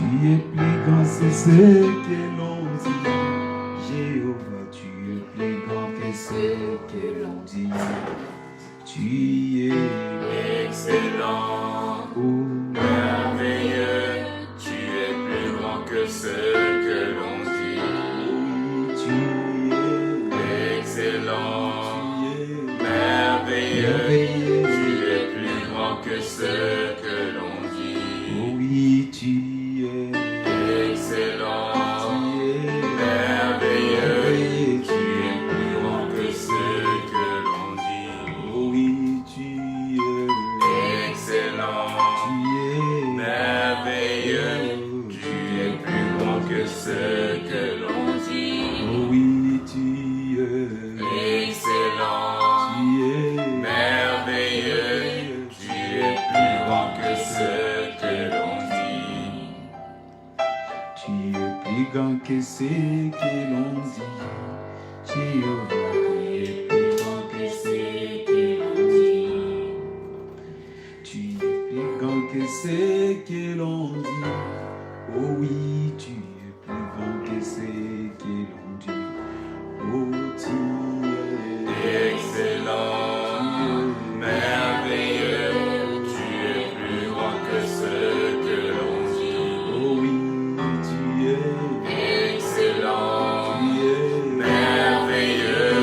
Tu es plus grand, c'est ce que l'on dit. Jéhovah, tu es plus grand que ce que l'on dit. Tu es excellent, oh, merveilleux, tu es plus grand que ce que l'on dit. oui, tu es Excellent, merveilleux. tu es plus grand que ce que l'on dit. Oui, tu es Excellent, merveilleux, tu es plus grand que ce que l'on dit. oui, tu es Excellent, merveilleux, tu es plus grand que ce que l'on dit. oui, tu es Excellent, merveilleux, tu es plus grand que ce que l'on dit. tu es plus grand que ce que l'on dit. Jéhovah, tu es plus grand que ce que l'on dit. Tu es plus grand que ce que l'on dit. Oh oui, tu es plus grand que ce que l'on dit. Oh, tu es Excellent, merveilleux, tu es plus grand que ce que l'on dit. oh oui, tu es Excellent, merveilleux,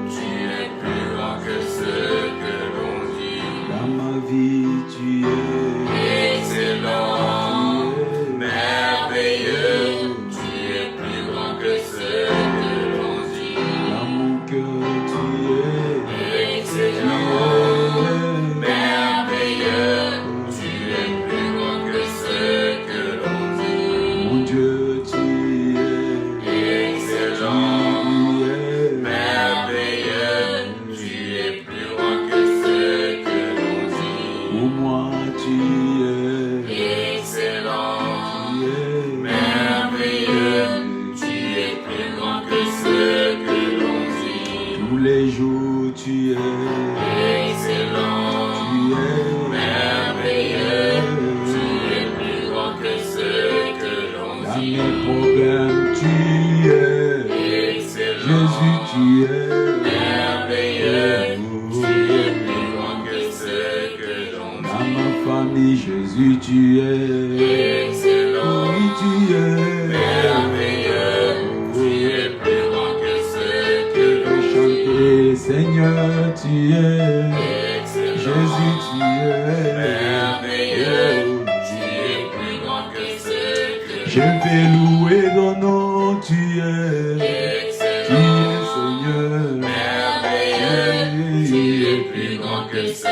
tu es plus grand que ce que l'on dit. dans ma vie, tu es Excellent, merveilleux, tu es plus grand que ce que l'on dit. dans mon cœur, tu es Excellent, merveilleux, tu es plus grand que ce que l'on dit. mon Dieu, tu es Excellent, merveilleux, tu es plus grand que ce que l'on dit. pour moi, tu es Excellent, merveilleux, tu es plus grand que ce que l'on dit. tous les jours, tu es Excellent, merveilleux, tu es plus grand que ce que l'on dans dit. mes problèmes, tu es Excellent, Jésus, tu es merveilleux, tu es plus grand que ce que l'on dans dit. ma famille, Jésus, tu es Excellent, oui, tu es merveilleux, tu es plus grand que ce que l'on dit. chanter, Seigneur, tu es Excellent, Jésus, tu es merveilleux, tu es plus grand que ce que je vais louer ton nom, tu es Excellent, Seigneur, merveilleux, tu es plus grand que ce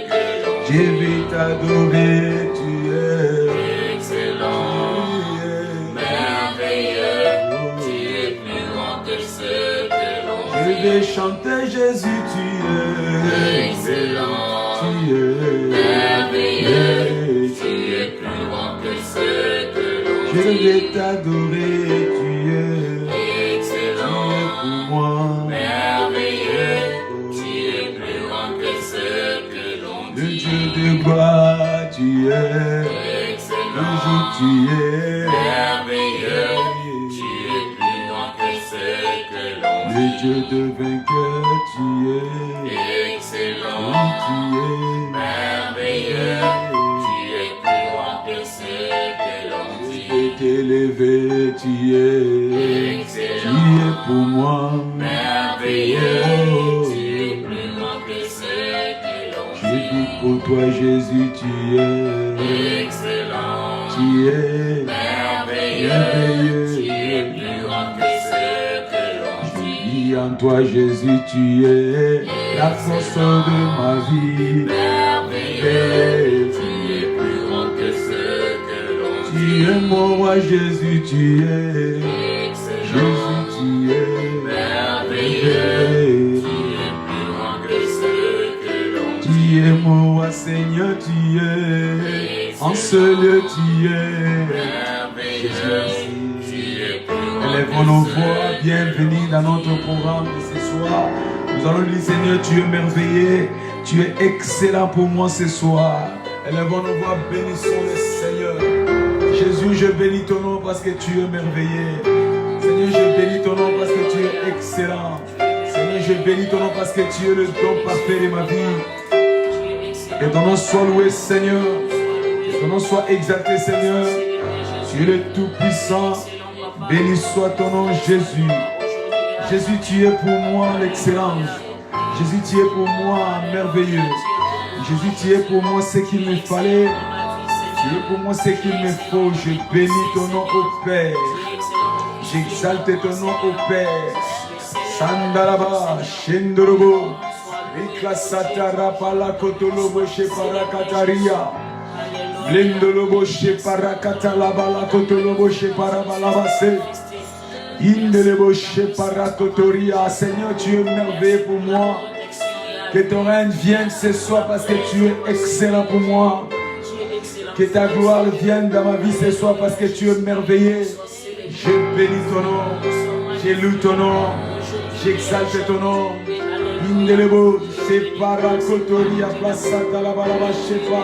que l'on je dit. vais t'adorer, tu es Excellent, merveilleux, tu es plus grand que ce que l'on je dit. vais chanter Jésus, tu es Excellent, tu es merveilleux, tu es plus grand que ce que l'on je dit. vais t'adorer, tu es Excellent, pour moi, merveilleux, tu es plus grand que ce que l'on le dit. Dieu de gloire, tu es toujours Excellent, tu es merveilleux, tu es plus grand que ce que l'on le dit. Dieu de vainqueur, tu es Excellent, oui, merveilleux, tu es plus grand que ce que l'on tu dit. es t'élever, tu es pour moi, Merveilleux, tu es plus grand que ce que l'on je dit. vis pour toi Jésus, tu es Excellent, merveilleux, tu es plus grand que ce que l'on dit. vis en toi Jésus, tu es la force de ma vie, Merveilleux, tu es plus grand que ce que l'on tu dit. es mon roi Jésus, tu es Excellent, Jésus, tu es merveilleux, tu es plus grand que ce que l'on dit. tu es mon roi Seigneur, tu es en ce lieu, tu es Merveilleux, tu es plus grand élèvons nos voix, bienvenue dans notre programme de ce soir. Nous allons dire Seigneur, tu es merveilleux, tu es excellent pour moi ce soir. Élèvons nos voix, bénissons le Seigneur. Jésus, je bénis ton nom parce que tu es merveilleux. Seigneur, je bénis ton nom parce que tu es excellent. Seigneur, je bénis ton nom parce que tu es le don parfait de ma vie. Que ton nom soit loué, Seigneur. Que ton nom soit exalté, Seigneur. Tu es le Tout-Puissant. Béni soit ton nom, Jésus. Jésus, tu es pour moi l'excellence. Jésus, tu es pour moi merveilleux. Jésus, tu es pour moi ce qu'il me fallait. Tu es pour moi ce qu'il me faut. Je bénis ton nom au Père. J'exalte ton nom au Père. Sandalaba, Shendorobo, Rikla Satara Palakotolobo Sheparakataria, Blendolobo Sheparakatalabala Kotolobo Sheparabalabase, Indelebo Sheparakotoria. Seigneur, tu es merveilleux pour moi. Que ton règne vienne ce soir parce que tu es excellent pour moi. Que ta gloire vienne dans ma vie ce soir parce que tu es merveilleux. Je bénis ton nom, je loue ton nom, j'exalte ton nom. Indelebo, Separa Kotoria, Plasata la Balaba Shepa.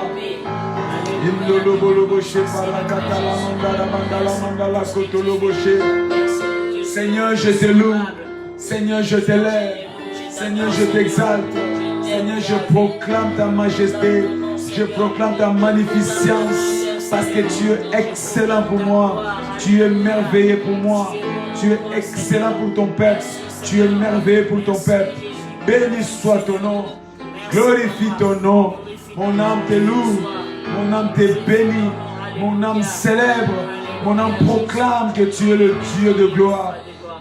Indolobo Lobo Shepara Katala Mandala Kotolobo She. Seigneur, je te loue, Seigneur, je t'élève, Seigneur, je t'exalte, Seigneur, je proclame ta majesté, je proclame ta magnificence. Parce que tu es excellent pour moi. Tu es merveilleux pour moi. Tu es excellent pour ton peuple. Tu es merveilleux pour ton peuple. Béni soit ton nom. Glorifie ton nom. Mon âme te loue. Mon âme te bénit. Mon âme célèbre. Mon âme proclame que tu es le Dieu de gloire.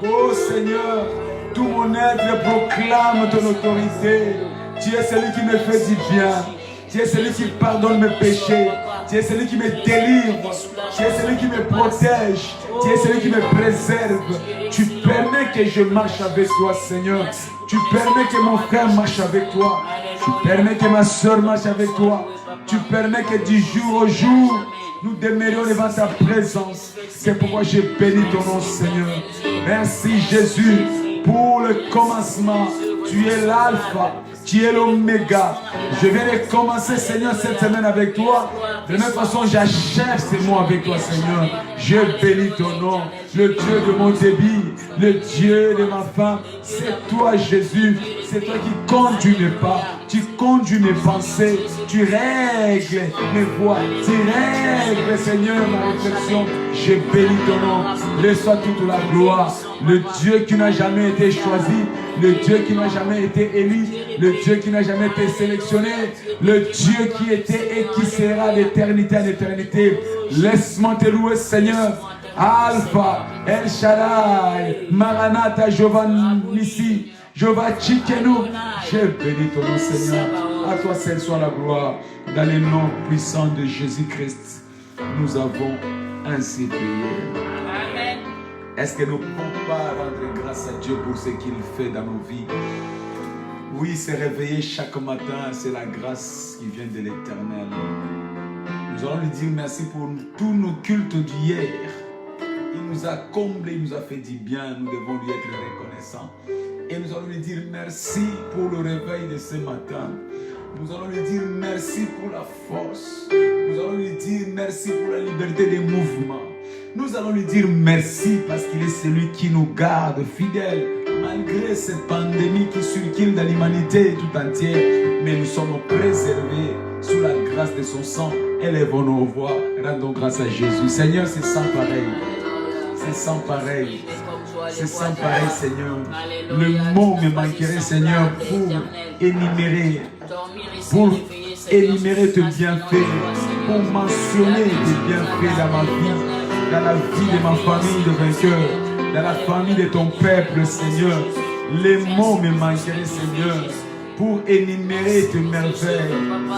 Oh Seigneur, tout mon être proclame ton autorité. Tu es celui qui me fait du bien. Tu es celui qui pardonne mes péchés. Tu es celui qui me délivre. Tu es celui qui me protège. Tu es celui qui me préserve. Tu permets que je marche avec toi, Seigneur. Tu permets que mon frère marche avec toi. Tu permets que ma soeur marche avec toi. Tu permets que du jour au jour, nous demeurions devant ta présence. C'est pourquoi je bénis ton nom, Seigneur. Merci, Jésus, pour le commencement. Tu es l'alpha. Tu es l'oméga. Je viens de commencer, Seigneur, cette semaine avec toi. De la même façon, j'achève ces mots avec toi, Seigneur. Je bénis ton nom, le Dieu de mon débit, le Dieu de ma femme. C'est toi, Jésus. C'est toi qui conduis mes pas. Tu conduis mes pensées. Tu règles mes voies. Tu règles, Seigneur, ma réflexion. Je bénis ton nom. Reçois toute la gloire. Le Dieu qui n'a jamais été choisi. Le Dieu qui n'a jamais été élu. Le Dieu qui n'a jamais été sélectionné. Le Dieu qui était et qui sera d'éternité en éternité. Laisse-moi te louer, Seigneur. Alpha, El Shaddai, Maranatha, Jehovah Nissi, Jehovah Tchikenu. Je bénis ton nom, Seigneur. À toi seul soit la gloire. Dans le nom puissant de Jésus-Christ, nous avons ainsi prié. Amen. Est-ce que nous ne pouvons pas rendre grâce à Dieu pour ce qu'il fait dans nos vies? Oui, se réveiller chaque matin, c'est la grâce qui vient de l'Éternel. Nous allons lui dire merci pour tous nos cultes d'hier. Il nous a comblés, il nous a fait du bien, nous devons lui être reconnaissants. Et nous allons lui dire merci pour le réveil de ce matin. Nous allons lui dire merci pour la force. Nous allons lui dire merci pour la liberté des mouvements. Nous allons lui dire merci parce qu'il est celui qui nous garde fidèles malgré cette pandémie qui circule dans l'humanité tout entière. Mais nous sommes préservés sous la grâce de son sang. Élevons nos voix, rendons grâce à Jésus. Seigneur, c'est sans pareil. C'est sans pareil. C'est sans pareil, Seigneur. Le mot me manquerait, Seigneur, pour énumérer tes bienfaits, pour mentionner tes bienfaits dans ma vie, dans la vie de ma famille de vainqueur, dans la famille de ton peuple, Seigneur. Les mots me manqueraient, Seigneur, pour énumérer tes merveilles,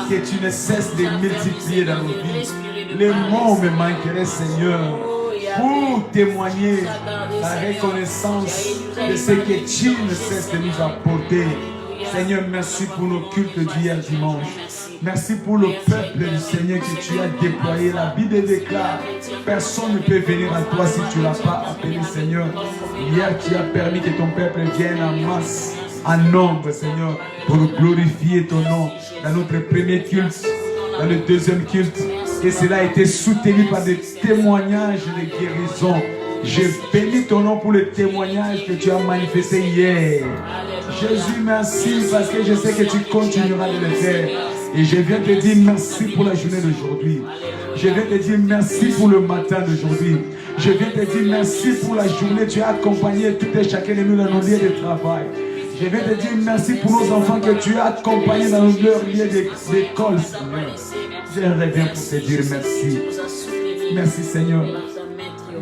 que tu ne cesses de multiplier dans nos vies. Les mots me manqueraient, Seigneur, pour témoigner la reconnaissance de ce que tu ne cesses de nous apporter. Seigneur, merci pour nos cultes d'hier dimanche. Merci pour le peuple du Seigneur que tu as déployé. La Bible déclare, personne ne peut venir à toi si tu ne l'as pas appelé, Seigneur. Hier, tu as permis que ton peuple vienne en masse, en nombre, Seigneur, pour glorifier ton nom dans notre premier culte, dans le deuxième culte, Et cela a été soutenu par des témoignages de guérison. Je bénis ton nom pour le témoignage que tu as manifesté hier. Jésus, merci parce que je sais que tu continueras de le faire. Et je viens te dire merci pour la journée d'aujourd'hui. Je viens te dire merci pour le matin d'aujourd'hui. Je viens te dire merci pour la journée. Tu as accompagné tout et chacun de nous dans nos lieux de travail. Je viens te dire merci pour nos enfants que tu as accompagnés dans leur lieu d'école, Seigneur. Je reviens pour te dire merci. Merci, Seigneur.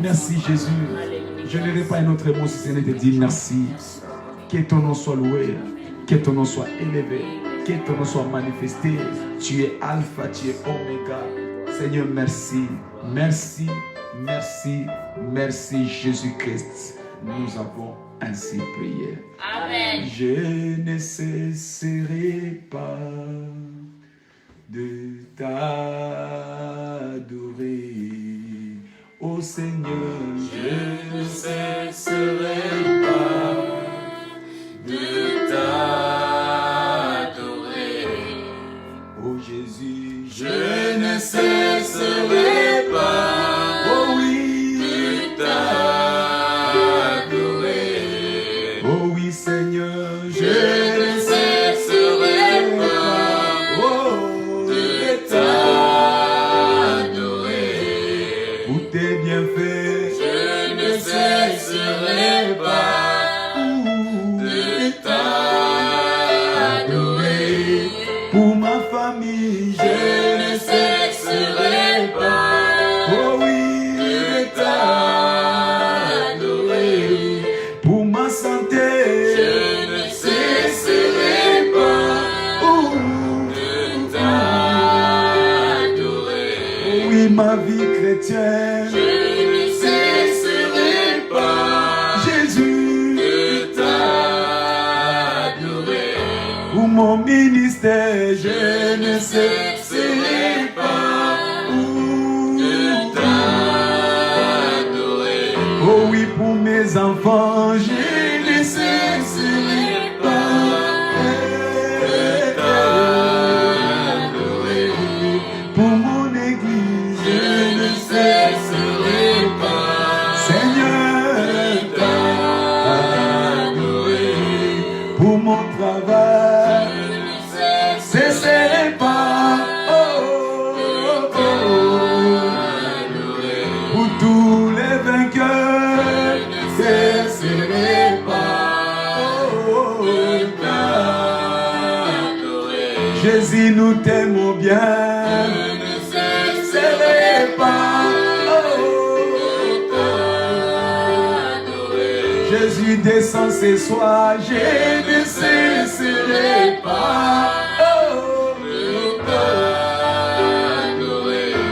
Merci, Jésus. Je n'aurai pas un autre mot si ce n'est de dire merci. Que ton nom soit loué. Que ton nom soit élevé. Que ton nom soit manifesté. Tu es Alpha, tu es Oméga. Seigneur, merci. Merci, merci, merci, Jésus-Christ. Nous avons ainsi prié. Amen. Je ne cesserai pas de t'adorer. Ô Seigneur, je ne cesserai pas de t'adorer. Ô Jésus, je ne cesserai pas, oh oui, de t'adorer. Oh oui, Seigneur, je ne cesserai pas, oh, de t'adorer. Pour tes bienfaits, je ne cesserai pas de t'adorer. Pour ma famille, je ne cesserai pas, oh oui, de t'adorer. Pour ma santé, je ne cesserai pas, oh, de t'adorer. Oh oui, ma vie chrétienne, je ne cesserai pas, Jésus, de t'adorer. Pour mon ministère, je ne cesserai pas de t'adorer. Oh oui, pour mes enfants, je ne cesserai pas de t'adorer. Pour mon église, je ne cesserai pas, Seigneur, de t'adorer. Pour mon travail, cesserai pas, oh, oh, oh. Pour tous les vainqueurs, cesserai pas, oh, oh, oh. Jésus, nous t'aimons bien, cesserai pas, oh, oh, oh. Jésus, descend ce soir, je ne cesserai pas,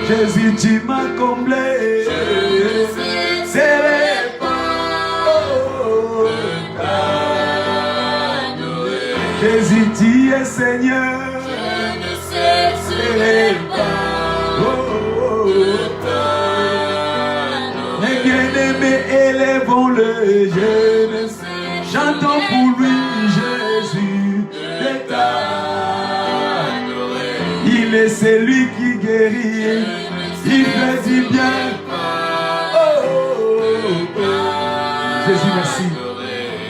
Jésus, tu m'as comblé, je ne cesserai pas, oh, t'adorer. Jésus, tu es Seigneur, je ne cesserai pas, oh, t'adorer. Mes bien-aimés, élevons-le, je ne sais, chantons pour lui, Jésus, de t'adorer. Il est celui qui guérit, il fait du bien. Oh, oh, oh. Jésus, merci.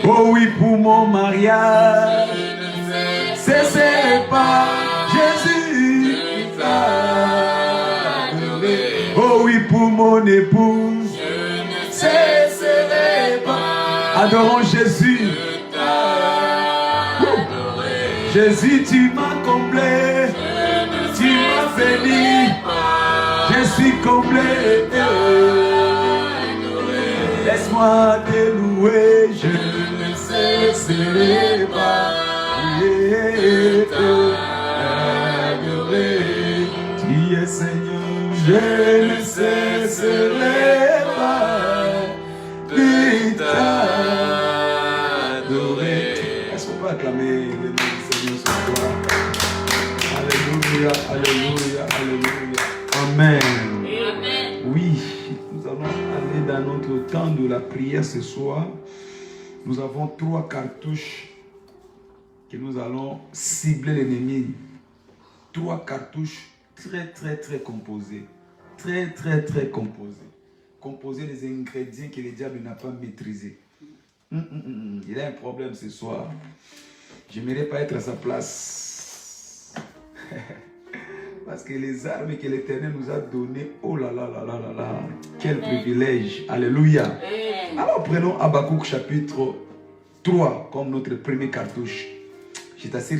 Oh oui, pour mon mariage, cesserai pas, Jésus, t'adorer. Oh oui, pour mon épouse, cesserai pas. Adorons Jésus. Jésus, tu m'as comblé, tu m'as béni, je suis comblé. Laisse-moi te louer, je ne cesserai pas de t'adorer. Tu es Seigneur, je ne cesserai pas de t'adorer. Est-ce qu'on peut acclamer le nom du Seigneur ce soir? Alléluia, alléluia, alléluia. Amen. Amen. Oui, nous allons aller dans notre temps de la prière ce soir. Nous avons 3 cartouches que nous allons cibler l'ennemi. 3 cartouches très composé. Très composé. Composé des ingrédients que le diable n'a pas maîtrisés. Il a un problème ce soir. Je n'aimerais pas être à sa place. Parce que les armes que l'Éternel nous a données, oh là là là là là là, quel privilège. Alléluia. Alors prenons Habakkuk chapitre 3 comme notre premier cartouche. Je t'assure,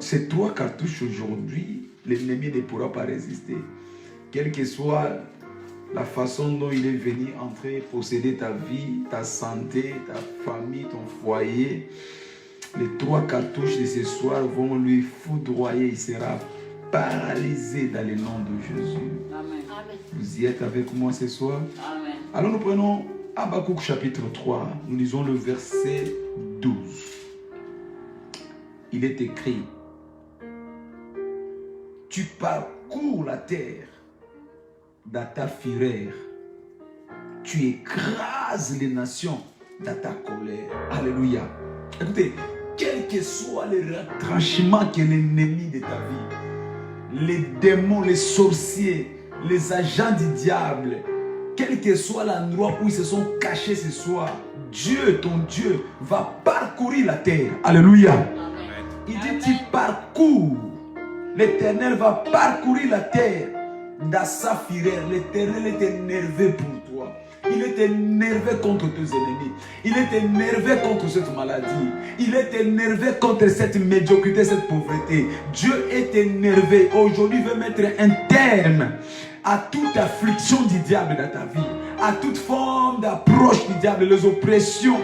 ces 3 cartouches aujourd'hui, l'ennemi ne pourra pas résister. Quelle que soit la façon dont il est venu entrer, posséder ta vie, ta santé, ta famille, ton foyer, les 3 cartouches de ce soir vont lui foudroyer. Il sera paralysé dans le nom de Jésus. Amen. Vous y êtes avec moi ce soir? Amen. Alors nous prenons Habakkuk chapitre 3. Nous lisons le verset 12. Il est écrit: tu parcours la terre dans ta fureur. Tu écrases les nations dans ta colère. Alléluia. Écoutez, quel que soit le retranchement que l'ennemi de ta vie, les démons, les sorciers, les agents du diable, quel que soit l'endroit où ils se sont cachés ce soir, Dieu, ton Dieu, va parcourir la terre. Alléluia. Il dit, tu parcours. L'Éternel va parcourir la terre dans sa fureur. L'Éternel est énervé pour toi. Il est énervé contre tes ennemis. Il est énervé contre cette maladie. Il est énervé contre cette médiocrité, cette pauvreté. Dieu est énervé. Aujourd'hui, il veut mettre un terme à toute affliction du diable dans ta vie, à toute forme d'approche du diable, les oppressions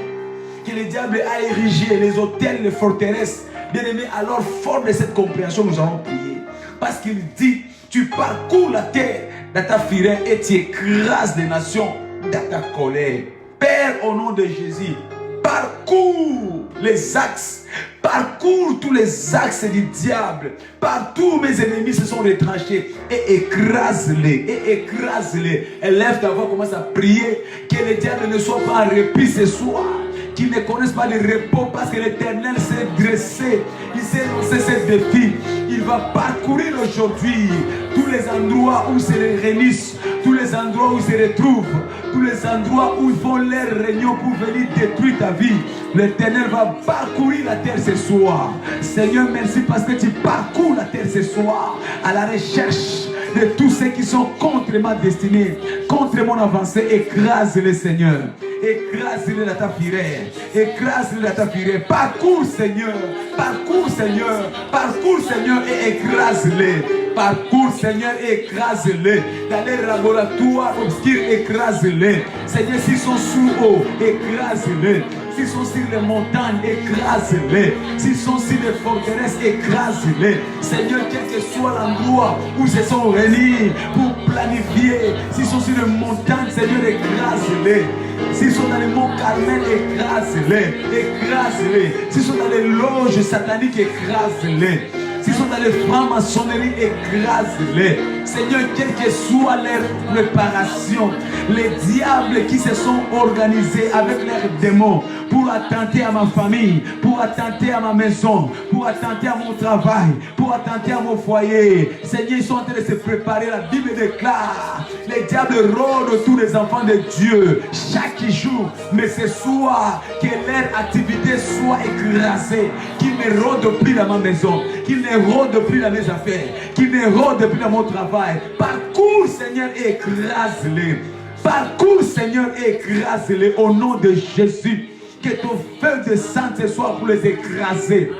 que le diable a érigées, les hôtels, les forteresses. Bien-aimés, alors fort de cette compréhension, nous allons prier. Parce qu'il dit, tu parcours la terre dans ta fureur et tu écrases les nations dans ta colère. Père, au nom de Jésus, parcours les axes, parcours tous les axes du diable. Partout mes ennemis se sont retranchés et écrase-les, Élève ta voix, commence à prier que le diable ne soit pas en répit ce soir, qu'ils ne connaissent pas le repos, parce que l'Éternel s'est dressé, il s'est lancé ce défi. Il va parcourir aujourd'hui tous les endroits où se réunissent, tous les endroits où ils se retrouvent, tous les endroits où ils font leur réunion pour venir détruire ta vie. L'Éternel va parcourir la terre ce soir. Seigneur, merci parce que tu parcours la terre ce soir à la recherche de tous ceux qui sont contre ma destinée, contre mon avancée. Écrase-les, Seigneur. Écrase-les dans ta fureur. Écrase-les dans ta fureur. Parcours, Seigneur. Parcours, Seigneur. Parcours, Seigneur, et écrase-les. Parcours, Seigneur, écrase-les. Dans les laboratoires obscurs, écrase-les. Seigneur, s'ils sont sous eau, écrase-les. S'ils sont sur les montagnes, écrase-les. S'ils sont sur les forteresses, écrase-les. Seigneur, quel que soit l'endroit où ils se sont réunis pour planifier, s'ils sont sur les montagnes, Seigneur, écrase-les. S'ils sont dans les monts Carmel, écrase-les. Écrase-les. S'ils sont dans les loges sataniques, écrase-les. S'ils sont dans les francs-maçonneries, écrase-les. Seigneur, quelle que soit leur préparation, les diables qui se sont organisés avec leurs démons pour attenter à ma famille, pour attenter à ma maison, pour attenter à mon travail, pour attenter à mon foyer. Seigneur, ils sont en train de se préparer. La Bible déclare, les diables rôdent tous les enfants de Dieu chaque jour. Mais ce soir, que leur activité soit écrasée, qu'ils ne rôdent plus dans ma maison, qu'ils ne rôdent plus dans mes affaires, qu'ils ne rôdent plus dans mon travail. Parcours, Seigneur, écrase-les. Parcours, Seigneur, écrase-les au nom de Jésus. Que ton feu descende ce soir pour les écraser.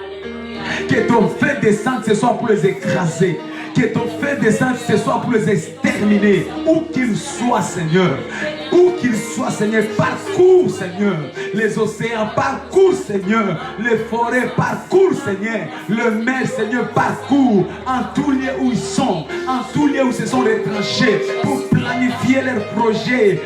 Que ton feu descende ce soir pour les écraser. Que ton feu descende ce soir pour les exterminer. Où qu'ils soient, Seigneur. Où qu'ils soient, Seigneur. Parcours, Seigneur. Les océans, parcours, Seigneur. Les forêts, parcours, Seigneur. Le mer, Seigneur, parcours. En tout lieu où ils sont. En tout lieu où ils se sont retranchés. Pour planifier leurs projets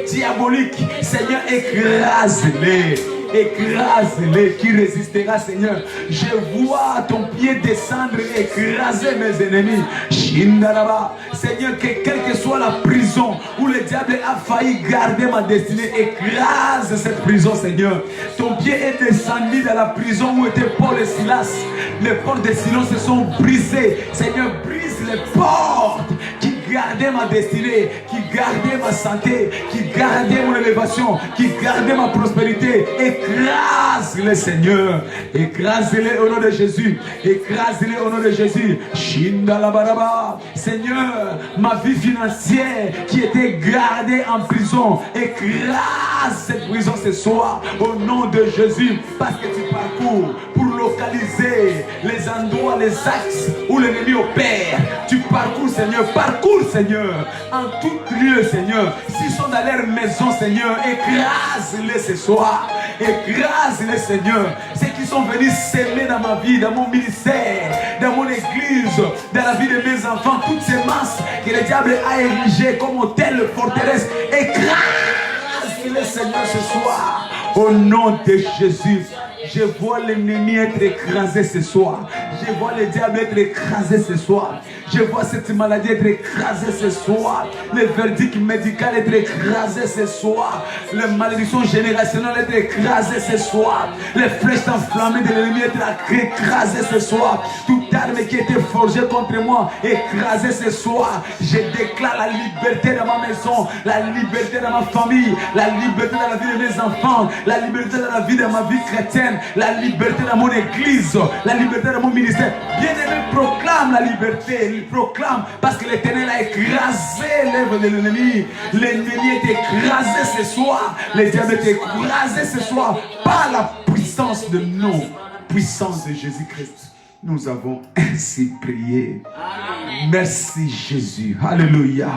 diaboliques. Seigneur, écrase-les. Écrase-les. Qui résistera, Seigneur? Je vois ton pied descendre et écraser mes ennemis. Shindaraba. Seigneur, que quelle que soit la prison où le diable a failli garder ma destinée, écrase cette prison, Seigneur. Ton pied est descendu dans la prison où étaient Paul et Silas. Les portes de Silas se sont brisées. Seigneur, brise les portes qui gardaient ma destinée, qui gardaient ma santé, qui gardaient mon élévation, qui gardaient ma prospérité. Écrase-les, Seigneur. Écrase-les au nom de Jésus. Écrase-les au nom de Jésus. Shindalabaraba. Seigneur, ma vie financière qui était gardée en prison, écrase cette prison ce soir au nom de Jésus. Parce que tu parcours pour localiser les endroits, les axes où l'ennemi opère. Tu parcours, Seigneur, en tout lieu, Seigneur. S'ils sont dans leur maison, Seigneur, écrase-les ce soir. Écrase-les, Seigneur. Ceux qui sont venus s'aimer dans ma vie, dans mon ministère, dans mon église, dans la vie de mes enfants, toutes ces masses que le diable a érigées comme hôtel, forteresse, écrase-les, Seigneur, ce soir. Au nom de Jésus. Je vois l'ennemi être écrasé ce soir. Je vois le diable être écrasé ce soir. Je vois cette maladie être écrasée ce soir. Le verdict médical être écrasé ce soir. Les malédictions générationnelles être écrasées ce soir. Les flèches enflammées de l'ennemi être écrasées ce soir. Toute arme qui était forgée contre moi, écrasée ce soir. Je déclare la liberté dans ma maison, la liberté dans ma famille, la liberté dans la vie de mes enfants, la liberté dans la vie de ma vie chrétienne, la liberté dans mon église, la liberté dans mon ministère. Bien-aimé, proclame la liberté. Il proclame parce que l'Éternel a écrasé l'œuvre de l'ennemi. L'ennemi est écrasé ce soir. Le diable est écrasé ce soir par la puissance de nom, puissance de Jésus-Christ. Nous avons ainsi prié. Amen. Merci Jésus. Alléluia.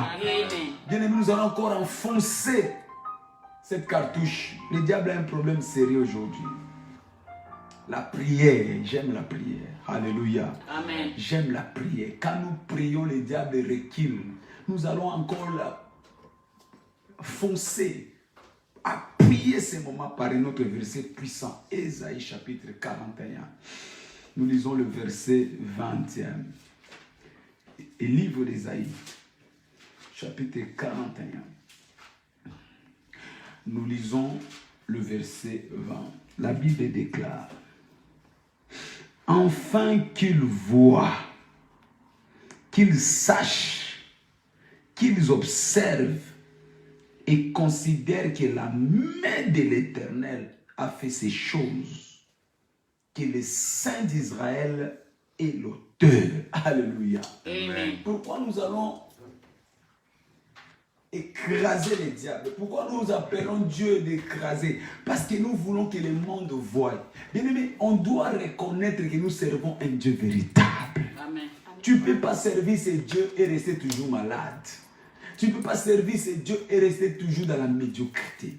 Bien-aimé, nous allons encore enfoncer cette cartouche. Le diable a un problème sérieux aujourd'hui. La prière, j'aime la prière. Alléluia. Amen. J'aime la prière. Quand nous prions, le diable recule. Nous allons encore la foncer, appuyer ce moment par un autre verset puissant. Ésaïe chapitre 41. Nous lisons le verset 21. Et livre d'Ésaïe, chapitre 41. Nous lisons le verset 20. La Bible déclare: afin qu'ils voient, qu'ils sachent, qu'ils observent et considèrent que la main de l'Éternel a fait ces choses, que le Saint d'Israël est l'auteur. Alléluia. Amen. Pourquoi nous allons écraser les diables? Pourquoi nous appelons Dieu d'écraser? Parce que nous voulons que le monde voie. Bien aimé, on doit reconnaître que nous servons un Dieu véritable. Amen. Tu ne peux pas servir ce Dieu et rester toujours malade. Tu ne peux pas servir ce Dieu et rester toujours dans la médiocrité.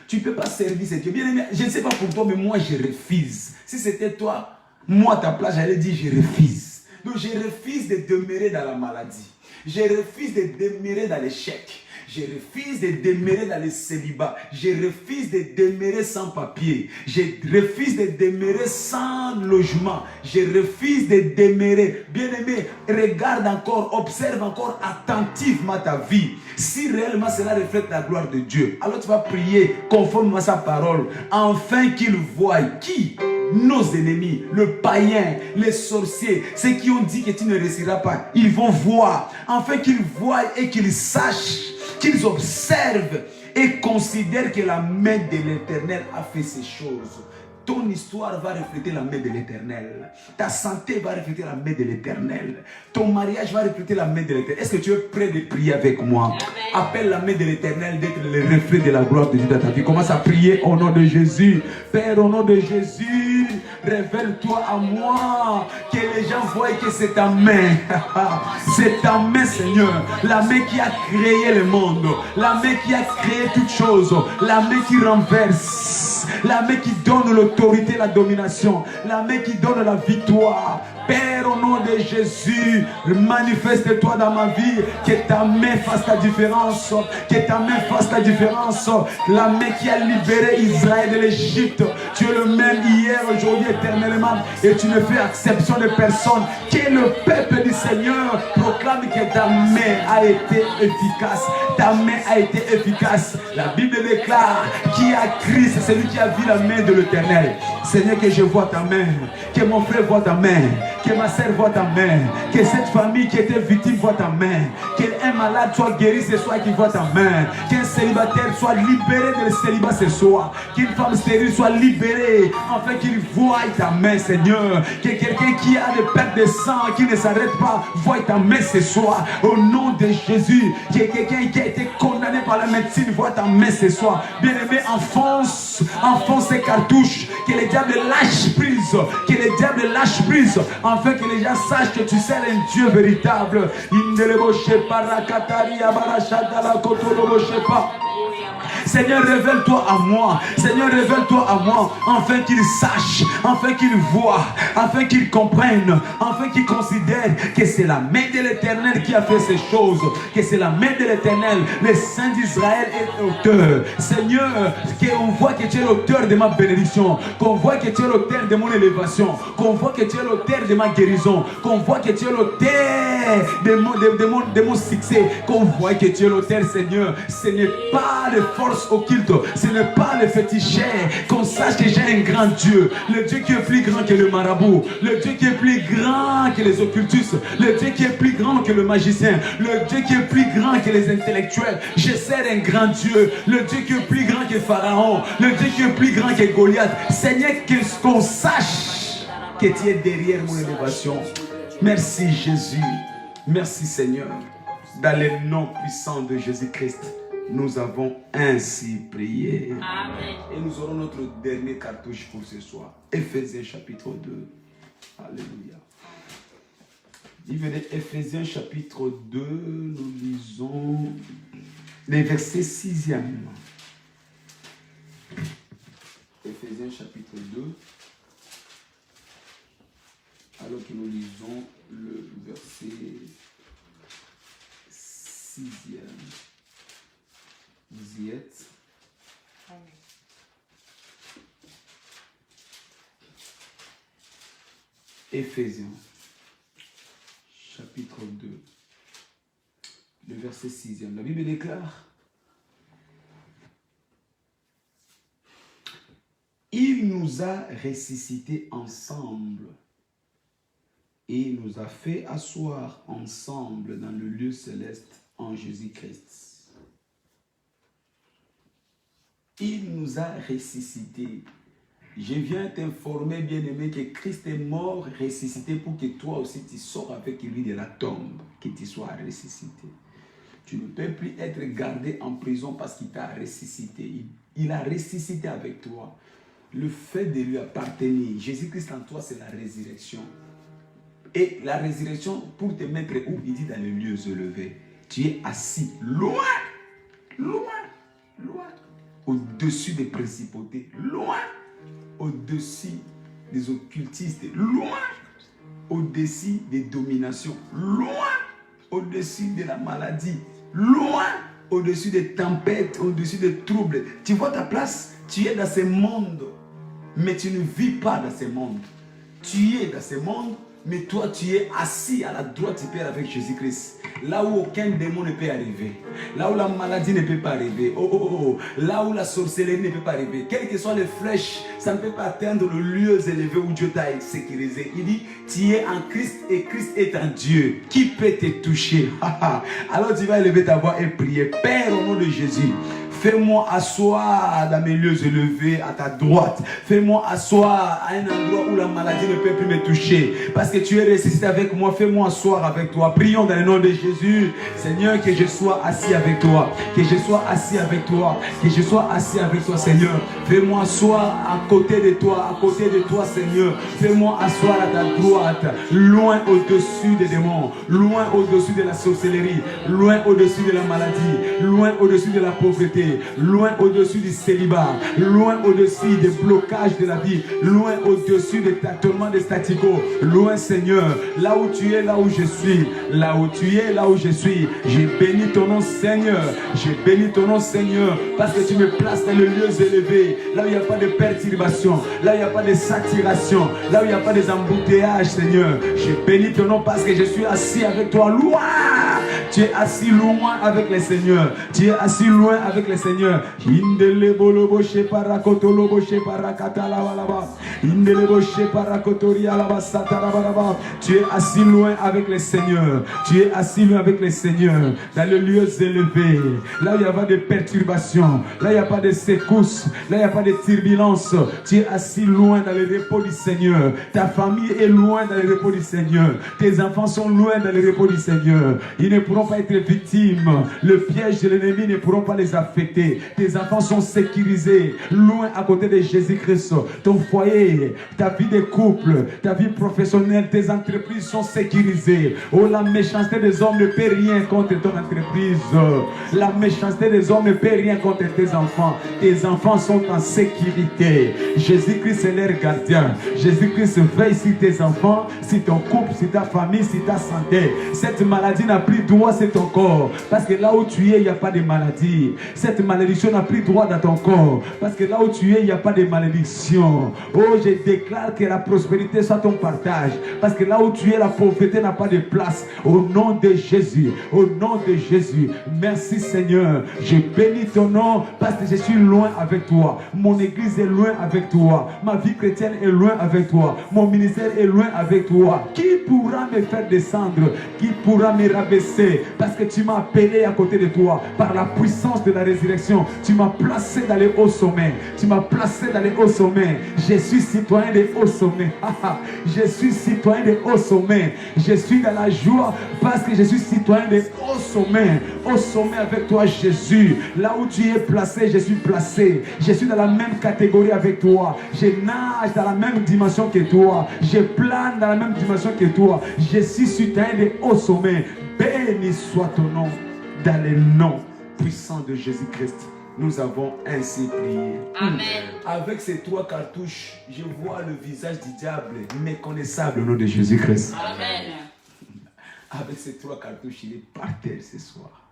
Tu ne peux pas servir ce Dieu. Bien aimé, je ne sais pas pour toi, mais moi je refuse. Si c'était toi, moi à ta place, j'allais dire je refuse. Donc je refuse de demeurer dans la maladie. Je refuse de demeurer dans l'échec. Je refuse de demeurer dans le célibat. Je refuse de demeurer sans papier. Je refuse de demeurer sans logement. Je refuse de demeurer. Bien-aimé, regarde encore, observe encore attentivement ta vie. Si réellement cela reflète la gloire de Dieu, alors tu vas prier conformément à sa parole, afin qu'il voie qui? Nos ennemis, le païen, les sorciers, ceux qui ont dit que tu ne réussiras pas, ils vont voir, afin qu'ils voient et qu'ils sachent, qu'ils observent et considèrent que la main de l'Éternel a fait ces choses. Ton histoire va refléter la main de l'Éternel. Ta santé va refléter la main de l'Éternel. Ton mariage va refléter la main de l'Éternel. Est-ce que tu es prêt de prier avec moi? Amen. Appelle la main de l'Éternel d'être le reflet de la gloire de Dieu dans ta vie. Commence à prier au nom de Jésus. Père, au nom de Jésus, révèle-toi à moi. Que les gens voient que c'est ta main. C'est ta main, Seigneur. La main qui a créé le monde. La main qui a créé toutes choses. La main qui renverse. La main qui donne l'autorité, la domination. La main qui donne la victoire. Père, au nom de Jésus, manifeste-toi dans ma vie. Que ta main fasse la différence. Que ta main fasse la différence. La main qui a libéré Israël de l'Égypte. Tu es le même hier, aujourd'hui, éternellement. Et tu ne fais exception de personne. Que le peuple du Seigneur proclame que ta main a été efficace. Ta main a été efficace. La Bible déclare: qui a Christ, c'est celui qui a vu la main de l'Éternel. Seigneur, que je vois ta main. Que mon frère voit ta main. Que ma sœur voit ta main. Que cette famille qui était victime voit ta main. Qu'un malade soit guéri ce soir et qu'il voit ta main. Qu'un célibataire soit libéré de le célibat ce soir. Qu'une femme stérile soit libérée afin qu'il voie ta main, Seigneur. Que quelqu'un qui a des pertes de sang, qui ne s'arrête pas, voie ta main ce soir. Au nom de Jésus. Que quelqu'un qui a été condamné par la médecine, voie ta main ce soir. Bien-aimé, enfonce ces cartouches. Que les diables lâchent prise. Que les diables lâchent prise. Afin que les gens sachent que tu sais un Dieu véritable. Seigneur, révèle-toi à moi. Seigneur, révèle-toi à moi. Afin qu'ils sachent, afin qu'ils voient, afin qu'ils comprennent, afin qu'ils considèrent que c'est la main de l'Éternel qui a fait ces choses. Que c'est la main de l'Éternel, le Saint d'Israël est l'auteur. Seigneur, qu'on voit que tu es l'auteur de ma bénédiction. Qu'on voit que tu es l'auteur de mon élévation. Qu'on voit que tu es l'auteur de ma guérison. Qu'on voit que tu es l'auteur de mon succès. Qu'on voit que tu es l'auteur, Seigneur. Ce n'est pas de force occulte, ce n'est pas le féticheur. Qu'on sache que j'ai un grand Dieu, le Dieu qui est plus grand que le marabout, le Dieu qui est plus grand que les occultistes, le Dieu qui est plus grand que le magicien, le Dieu qui est plus grand que les intellectuels. Je sers un grand Dieu, le Dieu qui est plus grand que Pharaon, le Dieu qui est plus grand que Goliath. Seigneur, qu'on sache que tu es derrière mon élévation. Merci Jésus, merci Seigneur. Dans le nom puissant de Jésus-Christ, nous avons ainsi prié. Amen. Et nous aurons notre dernier cartouche pour ce soir. Éphésiens chapitre 2. Alléluia. Éphésiens chapitre 2, nous lisons les versets 6e. Éphésiens chapitre 2. Alors que nous lisons le verset 6e. Vous y êtes? Amen. Éphésiens, chapitre 2, le verset 6e. La Bible déclare: il nous a ressuscités ensemble et nous a fait asseoir ensemble dans le lieu céleste en Jésus-Christ. Il nous a ressuscités. Je viens t'informer, bien-aimé, que Christ est mort, ressuscité pour que toi aussi tu sors avec lui de la tombe, que tu sois ressuscité. Tu ne peux plus être gardé en prison parce qu'il t'a ressuscité. Il a ressuscité avec toi. Le fait de lui appartenir, Jésus-Christ en toi, c'est la résurrection. Et la résurrection, pour te mettre où? Il dit dans les lieux élevés. Tu es assis loin, loin, loin. Au-dessus des principautés, loin, au-dessus des occultistes, loin, au-dessus des dominations, loin, au-dessus de la maladie, loin, au-dessus des tempêtes, au-dessus des troubles. Tu vois ta place, tu es dans ce monde, mais tu ne vis pas dans ce monde. Tu es dans ce monde, mais toi tu es assis à la droite du Père avec Jésus-Christ. Là où aucun démon ne peut arriver. Là où la maladie ne peut pas arriver. Là où la sorcellerie ne peut pas arriver. Quelles que soient les flèches, ça ne peut pas atteindre le lieu élevé où Dieu t'a sécurisé. Il dit, tu es en Christ et Christ est en Dieu. Qui peut te toucher? Alors tu vas élever ta voix et prier. Père, au nom de Jésus, fais-moi asseoir dans mes lieux élevés à ta droite. Fais-moi asseoir à un endroit où la maladie ne peut plus me toucher. Parce que tu es ressuscité avec moi. Fais-moi asseoir avec toi. Prions dans le nom de Jésus. Seigneur, que je sois assis avec toi. Que je sois assis avec toi. Que je sois assis avec toi, Seigneur. Fais-moi asseoir à côté de toi. À côté de toi, Seigneur. Fais-moi asseoir à ta droite. Loin au-dessus des démons. Loin au-dessus de la sorcellerie. Loin au-dessus de la maladie. Loin au-dessus de la pauvreté. Loin au-dessus du célibat, loin au-dessus des blocages de la vie, loin au-dessus des tâtonnements des statico, loin Seigneur, là où tu es, là où je suis, là où tu es, là où je suis, j'ai béni ton nom Seigneur, j'ai béni ton nom Seigneur, parce que tu me places dans les lieux élevés, là où il n'y a pas de perturbation, là où il n'y a pas de saturation, là où il n'y a pas des embouteillages Seigneur, j'ai béni ton nom parce que je suis assis avec toi, loin Tu es assis loin avec les seigneurs. Tu es assis loin avec les seigneurs. Tu es assis loin avec les seigneurs. Tu es assis loin avec les seigneurs. Dans les lieux élevés. Là où il n'y a pas de perturbations. Là il n'y a pas de secousses. Là il n'y a pas de turbulences. Tu es assis loin dans le repos du Seigneur. Ta famille est loin dans le repos du Seigneur. Tes enfants sont loin dans le repos du Seigneur. Ils ne pourront pas être victimes. Le piège de l'ennemi ne pourront pas les affecter. Tes enfants sont sécurisés. Loin à côté de Jésus-Christ. Ton foyer, ta vie de couple, ta vie professionnelle, tes entreprises sont sécurisées. Oh, la méchanceté des hommes ne peut rien contre ton entreprise. La méchanceté des hommes ne peut rien contre tes enfants. Tes enfants sont en sécurité. Jésus-Christ est leur gardien. Jésus-Christ veille sur tes enfants, sur ton couple, sur ta famille, sur ta santé. Cette maladie n'a plus droit sur ton corps. Parce que là où tu es, il n'y a pas de maladie. Cette malédiction n'a plus droit dans ton corps. Parce que là où tu es, il n'y a pas de malédiction. Oh, je déclare que la prospérité soit ton partage. Parce que là où tu es, la pauvreté n'a pas de place. Au nom de Jésus. Au nom de Jésus. Merci Seigneur. Je bénis ton nom parce que je suis loin avec toi. Mon église est loin avec toi. Ma vie chrétienne est loin avec toi. Mon ministère est loin avec toi. Qui pourra me faire descendre? Qui pourra me rabaisser? Parce que tu m'as appelé à côté de toi. Par la puissance de la résurrection, tu m'as placé dans les hauts sommets. Tu m'as placé dans les hauts sommets. Je suis citoyen des hauts sommets. Je suis citoyen des hauts sommets. Je suis dans la joie parce que je suis citoyen des hauts sommets. Au sommet avec toi, Jésus. Là où tu es placé, je suis placé. Je suis dans la même catégorie avec toi. Je nage dans la même dimension que toi. Je plane dans la même dimension que toi. Je suis citoyen des hauts sommets. Béni soit ton nom. Dans le nom puissant de Jésus-Christ, nous avons ainsi prié. Amen. Avec ces 3 cartouches, je vois le visage du diable méconnaissable au nom de Jésus-Christ. Amen. Avec ces 3 cartouches, il est par terre ce soir.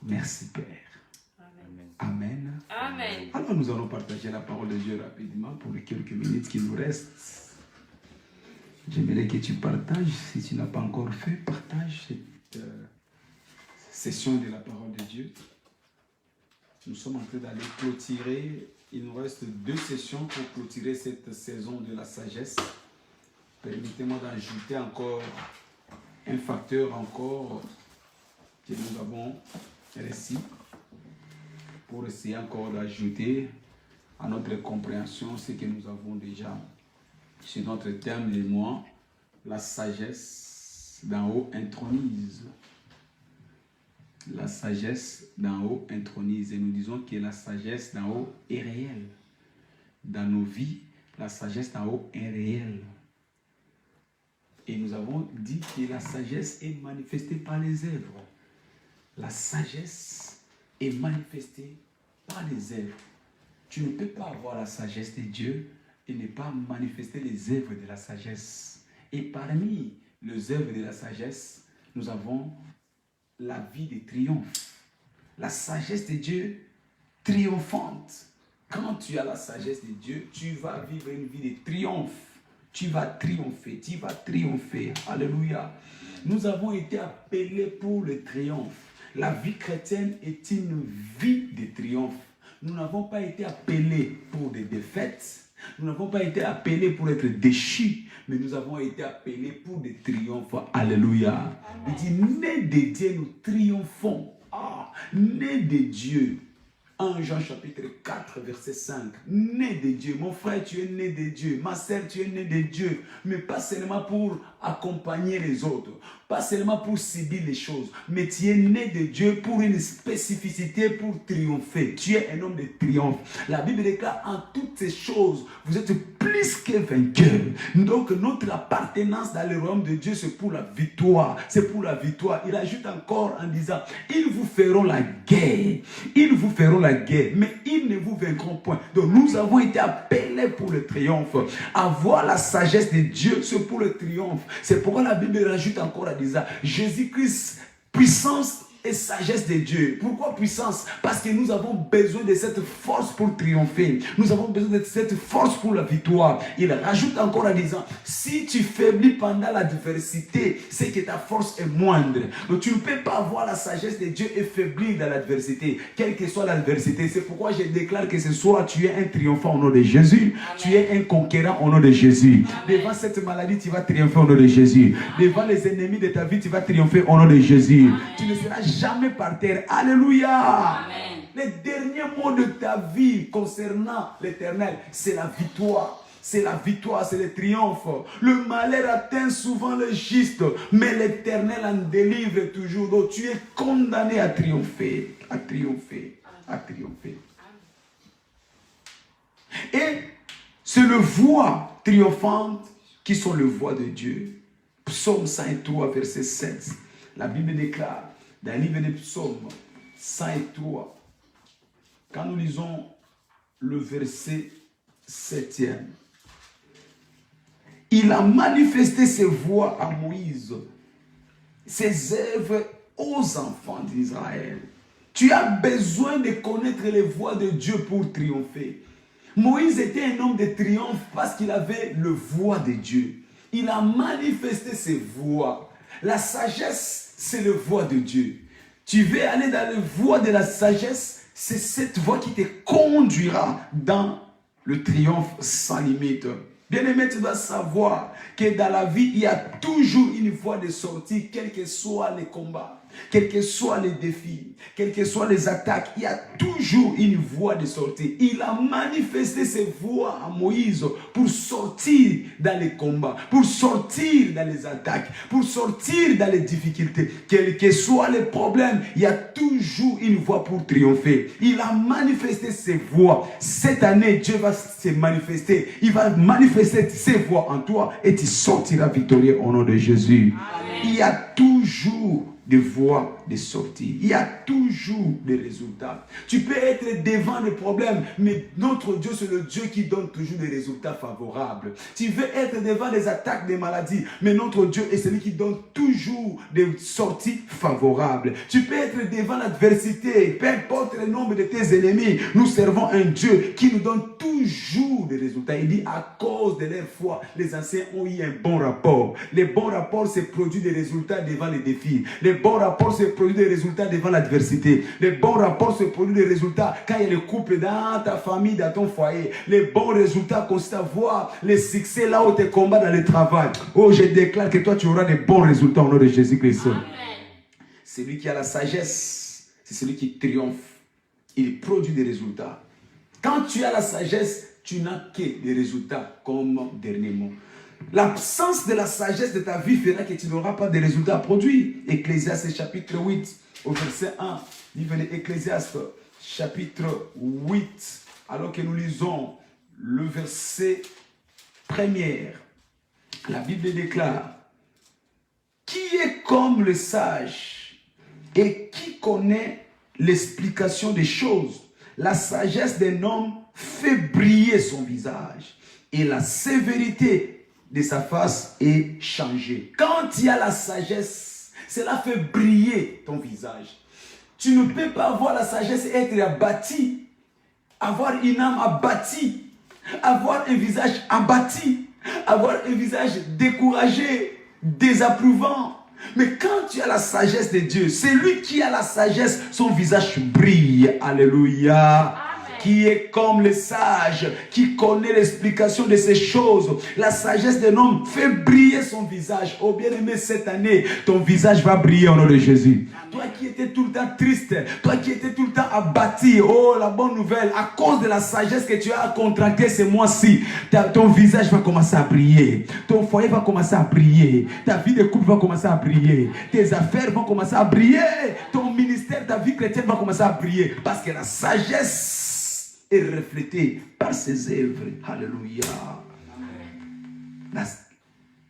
Merci Père. Amen. Amen. Amen. Alors nous allons partager la parole de Dieu rapidement pour les quelques minutes qui nous restent. J'aimerais que tu partages, si tu n'as pas encore fait, partage cette session de la parole de Dieu. Nous sommes en train d'aller clôturer. Il nous reste 2 sessions pour clôturer cette saison de la sagesse. Permettez-moi d'ajouter encore un facteur encore que nous avons réussi pour essayer encore d'ajouter à notre compréhension ce que nous avons déjà sur notre thème et moi, la sagesse d'en haut intronise. La sagesse d'en haut intronise. Et nous disons que la sagesse d'en haut est réelle. Dans nos vies, la sagesse d'en haut est réelle. Et nous avons dit que la sagesse est manifestée par les œuvres. La sagesse est manifestée par les œuvres. Tu ne peux pas avoir la sagesse de Dieu et ne pas manifester les œuvres de la sagesse. Et parmi les œuvres de la sagesse, nous avons la vie de triomphe. La sagesse de Dieu triomphante. Quand tu as la sagesse de Dieu, tu vas vivre une vie de triomphe. Tu vas triompher, tu vas triompher. Alléluia. Nous avons été appelés pour le triomphe. La vie chrétienne est une vie de triomphe. Nous n'avons pas été appelés pour des défaites. Nous n'avons pas été appelés pour être déchus, mais nous avons été appelés pour des triomphes. Alléluia. Il dit, nés de Dieu, nous triomphons. Nés de Dieu. 1 Jean chapitre 4, verset 5. Né de Dieu. Mon frère, tu es né de Dieu. Ma sœur, tu es né de Dieu. Mais pas seulement pour accompagner les autres. Pas seulement pour subir les choses. Mais tu es né de Dieu pour une spécificité, pour triompher. Tu es un homme de triomphe. La Bible déclare en toutes ces choses, vous êtes plus que vainqueurs. Donc notre appartenance dans le royaume de Dieu, c'est pour la victoire. C'est pour la victoire. Il ajoute encore en disant, ils vous feront la guerre. Ils vous feront la guerre, mais ils ne vous vaincront point. Donc nous avons été appelés pour le triomphe. Avoir la sagesse de Dieu, c'est pour le triomphe. C'est pourquoi la Bible rajoute encore en disant, Jésus-Christ, puissance et sagesse de Dieu. Pourquoi puissance? Parce que nous avons besoin de cette force pour triompher. Nous avons besoin de cette force pour la victoire. Il rajoute encore en disant, si tu faiblis pendant l'adversité, c'est que ta force est moindre. Donc tu ne peux pas avoir la sagesse de Dieu et faiblir dans l'adversité, quelle que soit l'adversité. C'est pourquoi je déclare que ce soir, tu es un triomphant au nom de Jésus. Amen. Tu es un conquérant au nom de Jésus. Amen. Devant cette maladie, tu vas triompher au nom de Jésus. Amen. Devant les ennemis de ta vie, tu vas triompher au nom de Jésus. Amen. Tu ne seras jamais par terre. Alléluia. Amen. Les derniers mots de ta vie concernant l'Éternel, c'est la victoire. C'est la victoire, c'est le triomphe. Le malheur atteint souvent le juste, mais l'Éternel en délivre toujours. Donc tu es condamné à triompher, à triompher, à triompher. Et c'est le voix triomphante qui sont le voix de Dieu. Psaume 103, verset 7. La Bible déclare, dans le livre des psaumes 103, quand nous lisons le verset 7e, il a manifesté ses voies à Moïse, ses œuvres aux enfants d'Israël. Tu as besoin de connaître les voies de Dieu pour triompher. Moïse était un homme de triomphe parce qu'il avait le voix de Dieu. Il a manifesté ses voies. La sagesse, c'est le voix de Dieu. Tu veux aller dans le voie de la sagesse, c'est cette voie qui te conduira dans le triomphe sans limite. Bien-aimé, tu dois savoir que dans la vie, il y a toujours une voie de sortie, quels que soient les combats, quels que soient les défis, quelles que soient les attaques, il y a toujours une voie de sortie. Il a manifesté ses voies à Moïse pour sortir dans les combats, pour sortir dans les attaques, pour sortir dans les difficultés. Quels que soient les problèmes, il y a toujours une voie pour triompher. Il a manifesté ses voies. Cette année, Dieu va se manifester. Il va manifester ses voies en toi et tu sortiras victorieux au nom de Jésus. Amen. Il y a toujours des voies de sortie. Il y a toujours des résultats. Tu peux être devant des problèmes, mais notre Dieu, c'est le Dieu qui donne toujours des résultats favorables. Tu veux être devant des attaques, des maladies, mais notre Dieu est celui qui donne toujours des sorties favorables. Tu peux être devant l'adversité, peu importe le nombre de tes ennemis, nous servons un Dieu qui nous donne toujours des résultats. Il dit, à cause de leur foi, les anciens ont eu un bon rapport. Les bons rapports, c'est produit des résultats devant les défis. Les bons rapports, c'est produit des résultats devant l'adversité. Les bons rapports, c'est produit des résultats quand il y a le couple dans ta famille, dans ton foyer. Les bons résultats consistent à voir les succès là où tu combats dans le travail. Oh, je déclare que toi, tu auras des bons résultats au nom de Jésus-Christ. Celui qui a la sagesse, c'est celui qui triomphe. Il produit des résultats. Quand tu as la sagesse, tu n'as que des résultats comme dernier mot. L'absence de la sagesse de ta vie fera que tu n'auras pas de résultats produits. Ecclésiaste chapitre 8 au verset 1. Livre d'Ecclésiaste chapitre 8. Alors que nous lisons le verset 1er. La Bible déclare: qui est comme le sage et qui connaît l'explication des choses? La sagesse d'un homme fait briller son visage et la sévérité de sa face est changée. Quand il y a la sagesse, cela fait briller ton visage. Tu ne peux pas avoir la sagesse et être abattu, avoir une âme abattue, avoir un visage abattu, avoir un visage découragé, désapprouvant. Mais quand tu as la sagesse de Dieu, c'est lui qui a la sagesse, son visage brille. Alléluia. Qui est comme le sage, qui connaît l'explication de ces choses. La sagesse d'un homme fait briller son visage. Oh bien-aimé, cette année, ton visage va briller au nom de Jésus. Amen. Toi qui étais tout le temps triste, toi qui étais tout le temps abattu, oh la bonne nouvelle, à cause de la sagesse que tu as contractée ce mois-ci, ton visage va commencer à briller. Ton foyer va commencer à briller. Ta vie de couple va commencer à briller. Tes affaires vont commencer à briller. Ton ministère, ta vie chrétienne va commencer à briller. Parce que la sagesse est reflété par ses œuvres. Alléluia.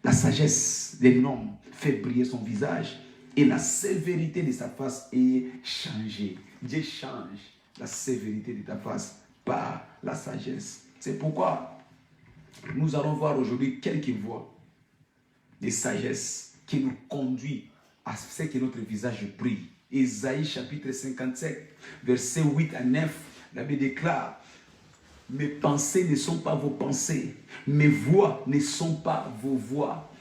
La sagesse d'un homme fait briller son visage et la sévérité de sa face est changée. Dieu change la sévérité de ta face par la sagesse. C'est pourquoi nous allons voir aujourd'hui quelques voies de sagesse qui nous conduisent à ce que notre visage brille. Ésaïe chapitre 57, versets 8 à 9, la Bible déclare: mes pensées ne sont pas vos pensées, mes voix ne sont pas vos voix.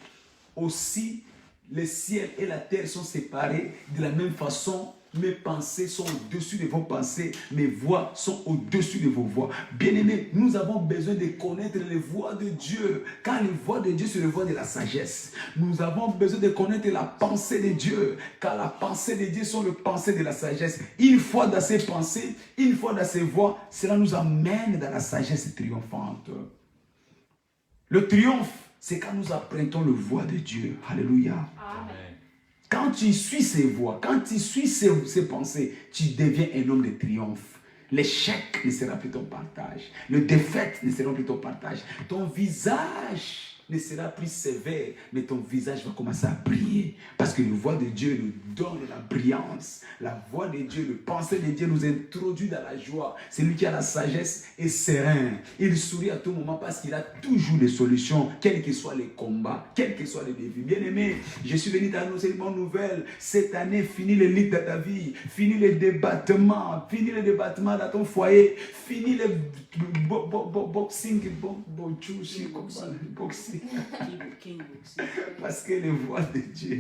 Aussi, les ciels et la terre sont séparés de la même façon. Mes pensées sont au-dessus de vos pensées, mes voix sont au-dessus de vos voix. Bien-aimés, nous avons besoin de connaître les voix de Dieu, car les voix de Dieu, c'est les voix de la sagesse. Nous avons besoin de connaître la pensée de Dieu, car la pensée de Dieu sont les pensées de la sagesse. Une fois dans ses pensées, une fois dans ses voix, cela nous amène dans la sagesse triomphante. Le triomphe, c'est quand nous apprenons le voix de Dieu. Alléluia. Amen. Quand tu suis ses voix, quand tu suis ses pensées, tu deviens un homme de triomphe. L'échec ne sera plus ton partage. Le défaite ne sera plus ton partage. Ton visage ne sera plus sévère, mais ton visage va commencer à briller. Parce que la voix de Dieu nous donne la brillance. La voix de Dieu, le pensée de Dieu nous introduit dans la joie. C'est lui qui a la sagesse et serein. Il sourit à tout moment parce qu'il a toujours des solutions, quels que soient les combats, quels que soient les défis. Bien-aimé, je suis venu t'annoncer une bonne nouvelle. Cette année, finis les lits de ta vie, finis les débattements dans ton foyer, finis les boxing, parce que les voix de Dieu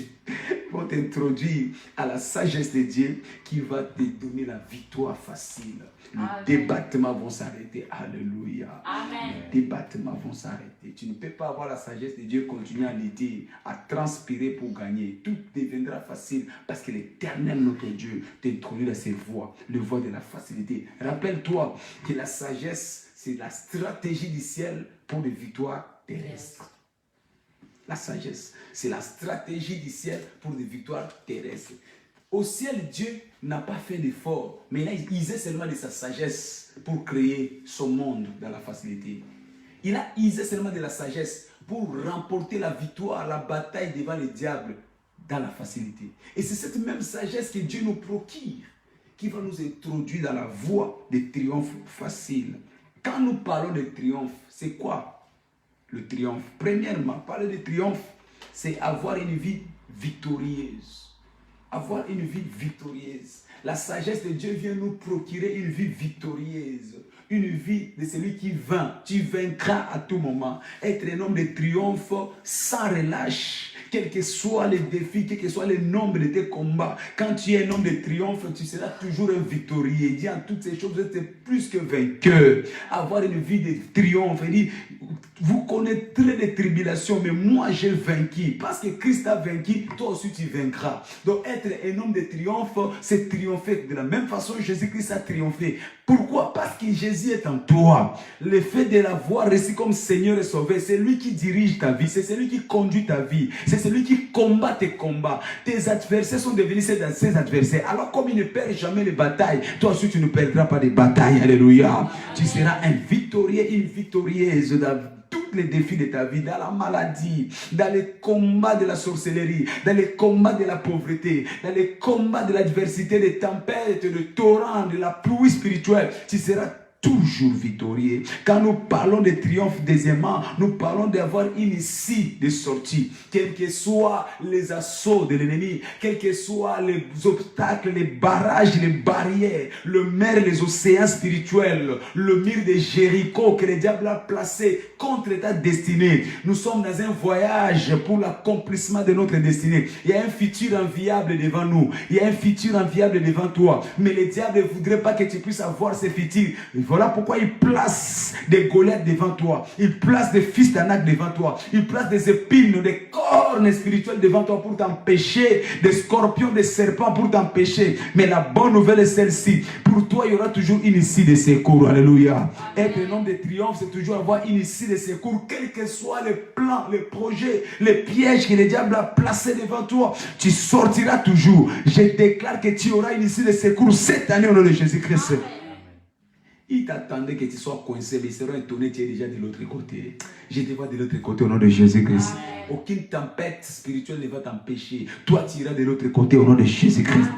vont t'introduire à la sagesse de Dieu qui va te donner la victoire facile. Les débattements vont s'arrêter. Alléluia. Amen. Les débattements vont s'arrêter. Tu ne peux pas avoir la sagesse de Dieu, continuer à lutter, à transpirer pour gagner. Tout deviendra facile parce que l'Éternel, notre Dieu, t'introduit dans ses voies, le voie de la facilité. Rappelle-toi que la sagesse, c'est la stratégie du ciel pour les victoires terrestres. La sagesse, c'est la stratégie du ciel pour des victoires terrestres. Au ciel, Dieu n'a pas fait d'effort, mais il a usé seulement de sa sagesse pour créer son monde dans la facilité. Il a usé seulement de la sagesse pour remporter la victoire, la bataille devant le diable dans la facilité. Et c'est cette même sagesse que Dieu nous procure, qui va nous introduire dans la voie des triomphes faciles. Quand nous parlons de triomphe, c'est quoi le triomphe? Premièrement, parler de triomphe, c'est avoir une vie victorieuse. Avoir une vie victorieuse. La sagesse de Dieu vient nous procurer une vie victorieuse. Une vie de celui qui vainc. Tu vaincras à tout moment. Être un homme de triomphe sans relâche. Quels que soient les défis, quel que soit le nombre de tes combats, quand tu es un homme de triomphe, tu seras toujours un victorieux. Il dit en toutes ces choses, vous êtes plus que vainqueur. Avoir une vie de triomphe, il dit, vous connaîtrez les tribulations, mais moi j'ai vaincu. Parce que Christ a vaincu, toi aussi tu vaincras. Donc être un homme de triomphe, c'est triompher. De la même façon, Jésus-Christ a triomphé. Pourquoi? Parce que Jésus est en toi. Le fait de l'avoir reçu comme Seigneur et Sauveur, c'est lui qui dirige ta vie, c'est celui qui conduit ta vie, c'est celui qui combat tes combats. Tes adversaires sont devenus ses adversaires. Alors comme il ne perd jamais les batailles, toi aussi tu ne perdras pas des batailles. Alléluia. Tu seras un victorieux, une victorieuse dans tous les défis de ta vie, dans la maladie, dans les combats de la sorcellerie, dans les combats de la pauvreté, dans les combats de l'adversité, des tempêtes, de torrents, de la pluie spirituelle. Tu seras toujours victorieux. Quand nous parlons de triomphe, deuxièmement, nous parlons d'avoir une issue de sortie. Quels que soient les assauts de l'ennemi, quels que soient les obstacles, les barrages, les barrières, le mer, les océans spirituels, le mur de Jéricho que le diable a placé contre ta destinée. Nous sommes dans un voyage pour l'accomplissement de notre destinée. Il y a un futur enviable devant nous. Il y a un futur enviable devant toi. Mais le diable ne voudrait pas que tu puisses avoir ce futur. Voilà pourquoi il place des Goliaths devant toi. Il place des fils d'Anak devant toi. Il place des épines, des cornes spirituelles devant toi pour t'empêcher, des scorpions, des serpents pour t'empêcher. Mais la bonne nouvelle est celle-ci. Pour toi, il y aura toujours une issue de secours. Alléluia. Être un homme de triomphe, c'est toujours avoir une issue de secours. Quels que soient les plans, les projets, les pièges que le diable a placés devant toi, tu sortiras toujours. Je déclare que tu auras une issue de secours cette année au nom de Jésus-Christ. Ils t'attendaient que tu sois coincé, mais ils seront étonnés que tu es déjà de l'autre côté. Je te vois de l'autre côté au nom de Jésus-Christ. Aucune tempête spirituelle ne va t'empêcher. Toi, tu iras de l'autre côté au nom de Jésus-Christ.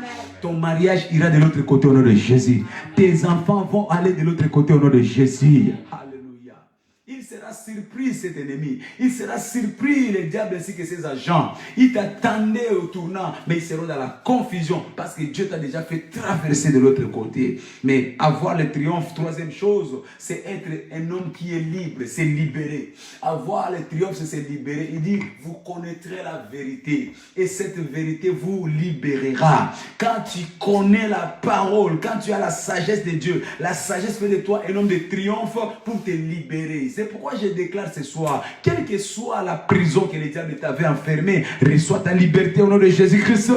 Ton mariage ira de l'autre côté au nom de Jésus. Tes enfants vont aller de l'autre côté au nom de Jésus. Alléluia. Il sera surpris cet ennemi. Il sera surpris, le diable ainsi que ses agents. Il t'attendait au tournant, mais ils seront dans la confusion parce que Dieu t'a déjà fait traverser de l'autre côté. Mais avoir le triomphe, troisième chose, c'est être un homme qui est libre, c'est libéré. Avoir le triomphe, c'est se libérer. Il dit, vous connaîtrez la vérité et cette vérité vous libérera. Quand tu connais la parole, quand tu as la sagesse de Dieu, la sagesse fait de toi un homme de triomphe pour te libérer. C'est pourquoi je déclare ce soir, quelle que soit la prison que le diable t'avait enfermé, reçois ta liberté au nom de Jésus-Christ.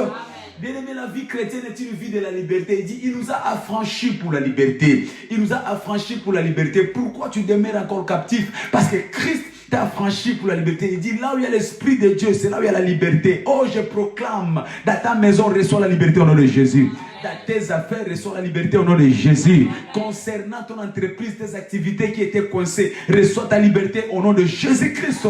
Bien aimé, la vie chrétienne est une vie de la liberté. Il dit, il nous a affranchis pour la liberté. Il nous a affranchis pour la liberté. Pourquoi tu demeures encore captif? Parce que Christ t'a affranchi pour la liberté. Il dit, là où il y a l'Esprit de Dieu, c'est là où il y a la liberté. Oh, je proclame, dans ta maison, reçois la liberté au nom de Jésus. Dans tes affaires, reçois la liberté au nom de Jésus. Concernant ton entreprise, tes activités qui étaient coincées, reçois ta liberté au nom de Jésus-Christ.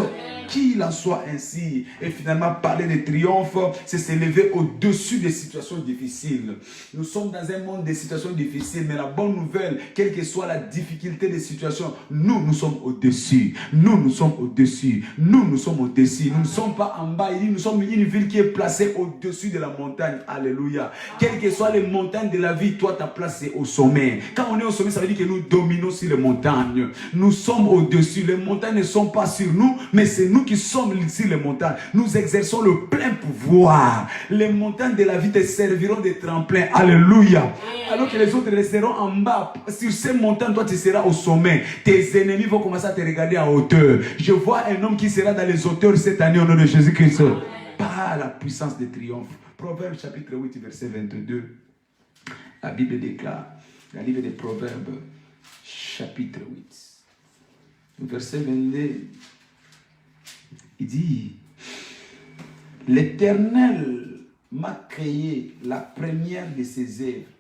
Qu'il en soit ainsi. Et finalement, parler de triomphe, c'est s'élever au-dessus des situations difficiles. Nous sommes dans un monde de situations difficiles, mais la bonne nouvelle, quelle que soit la difficulté des situations, nous sommes au-dessus. Nous sommes au-dessus. Nous sommes au-dessus. Nous ne sommes pas en bas. Il dit, nous sommes une ville qui est placée au-dessus de la montagne. Alléluia. Quelles que soient les montagnes de la vie, toi, ta place est au sommet. Quand on est au sommet, ça veut dire que nous dominons sur les montagnes. Nous sommes au-dessus. Les montagnes ne sont pas sur nous, mais c'est nous qui sommes sur les montagnes. Nous exerçons le plein pouvoir. Les montagnes de la vie te serviront de tremplin. Alléluia. Alors que les autres resteront en bas. Sur ces montagnes, toi tu seras au sommet. Tes ennemis vont commencer à te regarder en hauteur. Je vois un homme qui sera dans les hauteurs cette année au nom de Jésus-Christ. Par la puissance de triomphe. Proverbes chapitre 8 verset 22. La Bible déclare, la livre des Proverbes chapitre 8 verset 22. Il dit, l'Éternel m'a créé la première de ses œuvres.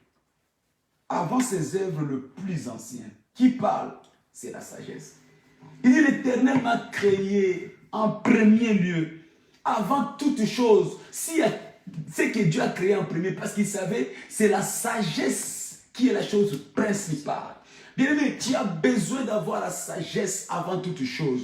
Avant ses œuvres le plus ancien. Qui parle? C'est la sagesse. Il dit, l'Éternel m'a créé en premier lieu. Avant toute chose. C'est que Dieu a créé en premier parce qu'il savait, c'est la sagesse qui est la chose principale. Bien aimé, tu as besoin d'avoir la sagesse avant toute chose.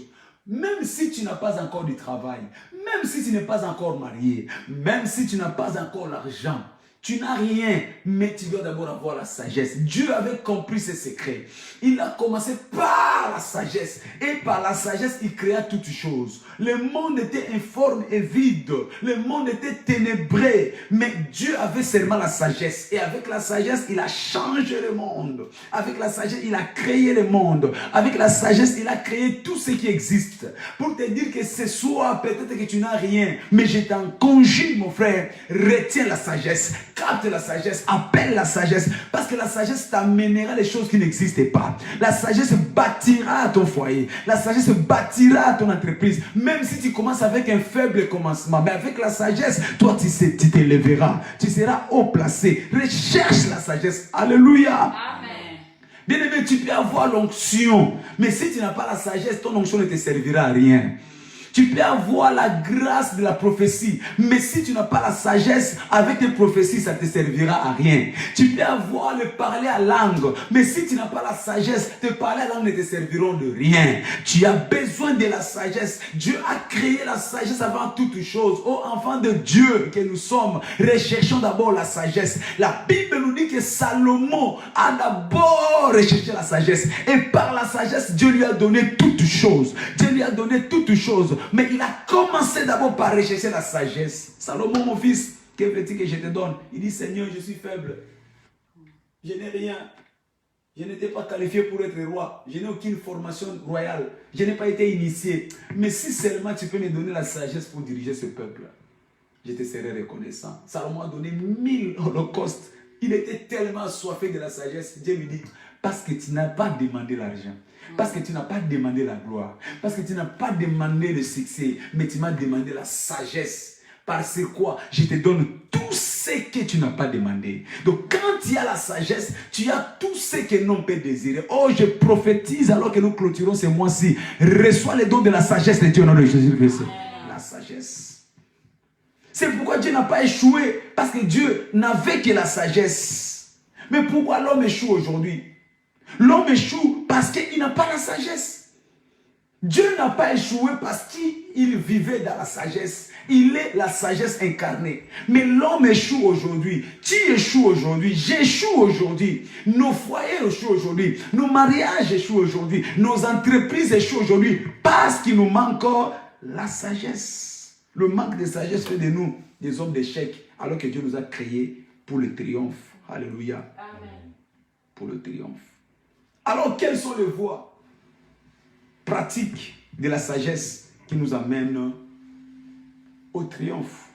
Même si tu n'as pas encore du travail, même si tu n'es pas encore marié, même si tu n'as pas encore l'argent, tu n'as rien, mais tu dois d'abord avoir la sagesse. Dieu avait compris ses secrets. Il a commencé par la sagesse. Et par la sagesse, il créa toutes choses. Le monde était informe et vide. Le monde était ténébré. Mais Dieu avait seulement la sagesse. Et avec la sagesse, il a changé le monde. Avec la sagesse, il a créé le monde. Avec la sagesse, il a créé tout ce qui existe. Pour te dire que ce soir, peut-être que tu n'as rien. Mais je t'en conjure, mon frère. Retiens la sagesse. Capte la sagesse, appelle la sagesse, parce que la sagesse t'amènera les choses qui n'existent pas. La sagesse bâtira ton foyer, la sagesse bâtira ton entreprise, même si tu commences avec un faible commencement, mais avec la sagesse, toi tu t'élèveras, tu seras haut placé. Recherche la sagesse, alléluia. Amen. Bien aimé, tu peux avoir l'onction, mais si tu n'as pas la sagesse, ton onction ne te servira à rien. Tu peux avoir la grâce de la prophétie, mais si tu n'as pas la sagesse, avec tes prophéties, ça ne te servira à rien. Tu peux avoir le parler à langue, mais si tu n'as pas la sagesse, te parler à langue ne te serviront de rien. Tu as besoin de la sagesse. Dieu a créé la sagesse avant toute chose. Ô enfants de Dieu que nous sommes, recherchons d'abord la sagesse. La Bible nous dit que Salomon a d'abord recherché la sagesse. Et par la sagesse, Dieu lui a donné toutes choses. Dieu lui a donné toutes choses. Mais il a commencé d'abord par rechercher la sagesse. Salomon, mon fils, que veux-tu que je te donne? Il dit, Seigneur, je suis faible. Je n'ai rien. Je n'étais pas qualifié pour être roi. Je n'ai aucune formation royale. Je n'ai pas été initié. Mais si seulement tu peux me donner la sagesse pour diriger ce peuple, je te serai reconnaissant. Salomon a donné 1000 holocaustes. Il était tellement assoiffé de la sagesse. Dieu lui dit, parce que tu n'as pas demandé l'argent. Parce que tu n'as pas demandé la gloire. Parce que tu n'as pas demandé le succès. Mais tu m'as demandé la sagesse. Parce quoi? Je te donne tout ce que tu n'as pas demandé. Donc quand tu as la sagesse, tu as tout ce que l'homme peut désirer. Oh, je prophétise alors que nous clôturons ce mois-ci. Reçois les dons de la sagesse de Dieu au nom de Jésus-Christ. La sagesse. C'est pourquoi Dieu n'a pas échoué. Parce que Dieu n'avait que la sagesse. Mais pourquoi l'homme échoue aujourd'hui? L'homme échoue parce qu'il n'a pas la sagesse. Dieu n'a pas échoué parce qu'il vivait dans la sagesse. Il est la sagesse incarnée. Mais l'homme échoue aujourd'hui. Tu échoues aujourd'hui. J'échoue aujourd'hui. Nos foyers échouent aujourd'hui. Nos mariages échouent aujourd'hui. Nos entreprises échouent aujourd'hui. Parce qu'il nous manque la sagesse. Le manque de sagesse fait de nous des hommes d'échec. Alors que Dieu nous a créés pour le triomphe. Alléluia. Amen. Pour le triomphe. Alors, quelles sont les voies pratiques de la sagesse qui nous amènent au triomphe?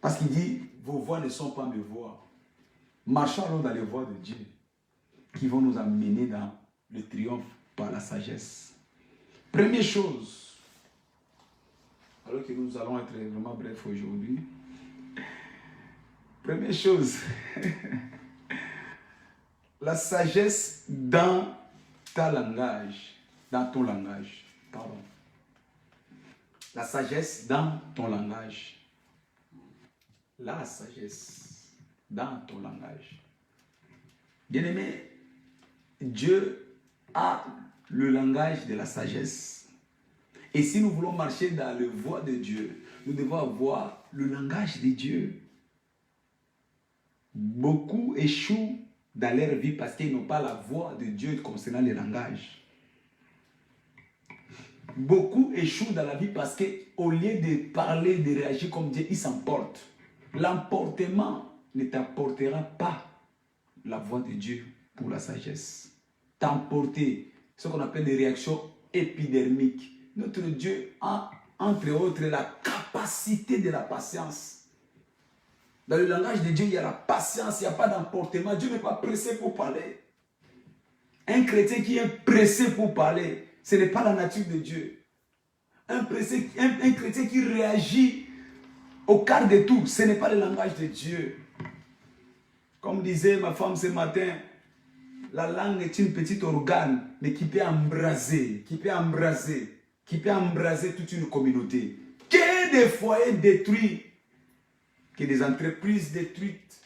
Parce qu'il dit, vos voies ne sont pas mes voies. Marchons alors dans les voies de Dieu qui vont nous amener dans le triomphe par la sagesse. Première chose, alors que nous allons être vraiment brefs aujourd'hui. Première chose, la sagesse dans ton langage. Pardon. La sagesse dans ton langage. La sagesse dans ton langage. Bien-aimé, Dieu a le langage de la sagesse. Et si nous voulons marcher dans la voie de Dieu, nous devons avoir le langage de Dieu. Beaucoup échouent dans leur vie parce qu'ils n'ont pas la voix de Dieu concernant le langage. Beaucoup échouent dans la vie parce qu'au lieu de parler, de réagir comme Dieu, ils s'emportent. L'emportement ne t'apportera pas la voix de Dieu pour la sagesse. T'emporter, ce qu'on appelle des réactions épidermiques. Notre Dieu a, entre autres, la capacité de la patience. Dans le langage de Dieu, il y a la patience, il n'y a pas d'emportement. Dieu n'est pas pressé pour parler. Un chrétien qui est pressé pour parler, ce n'est pas la nature de Dieu. Un chrétien qui réagit au quart de tout, ce n'est pas le langage de Dieu. Comme disait ma femme ce matin, la langue est une petite organe, mais qui peut embraser toute une communauté. Que des foyers détruits, que des entreprises détruites,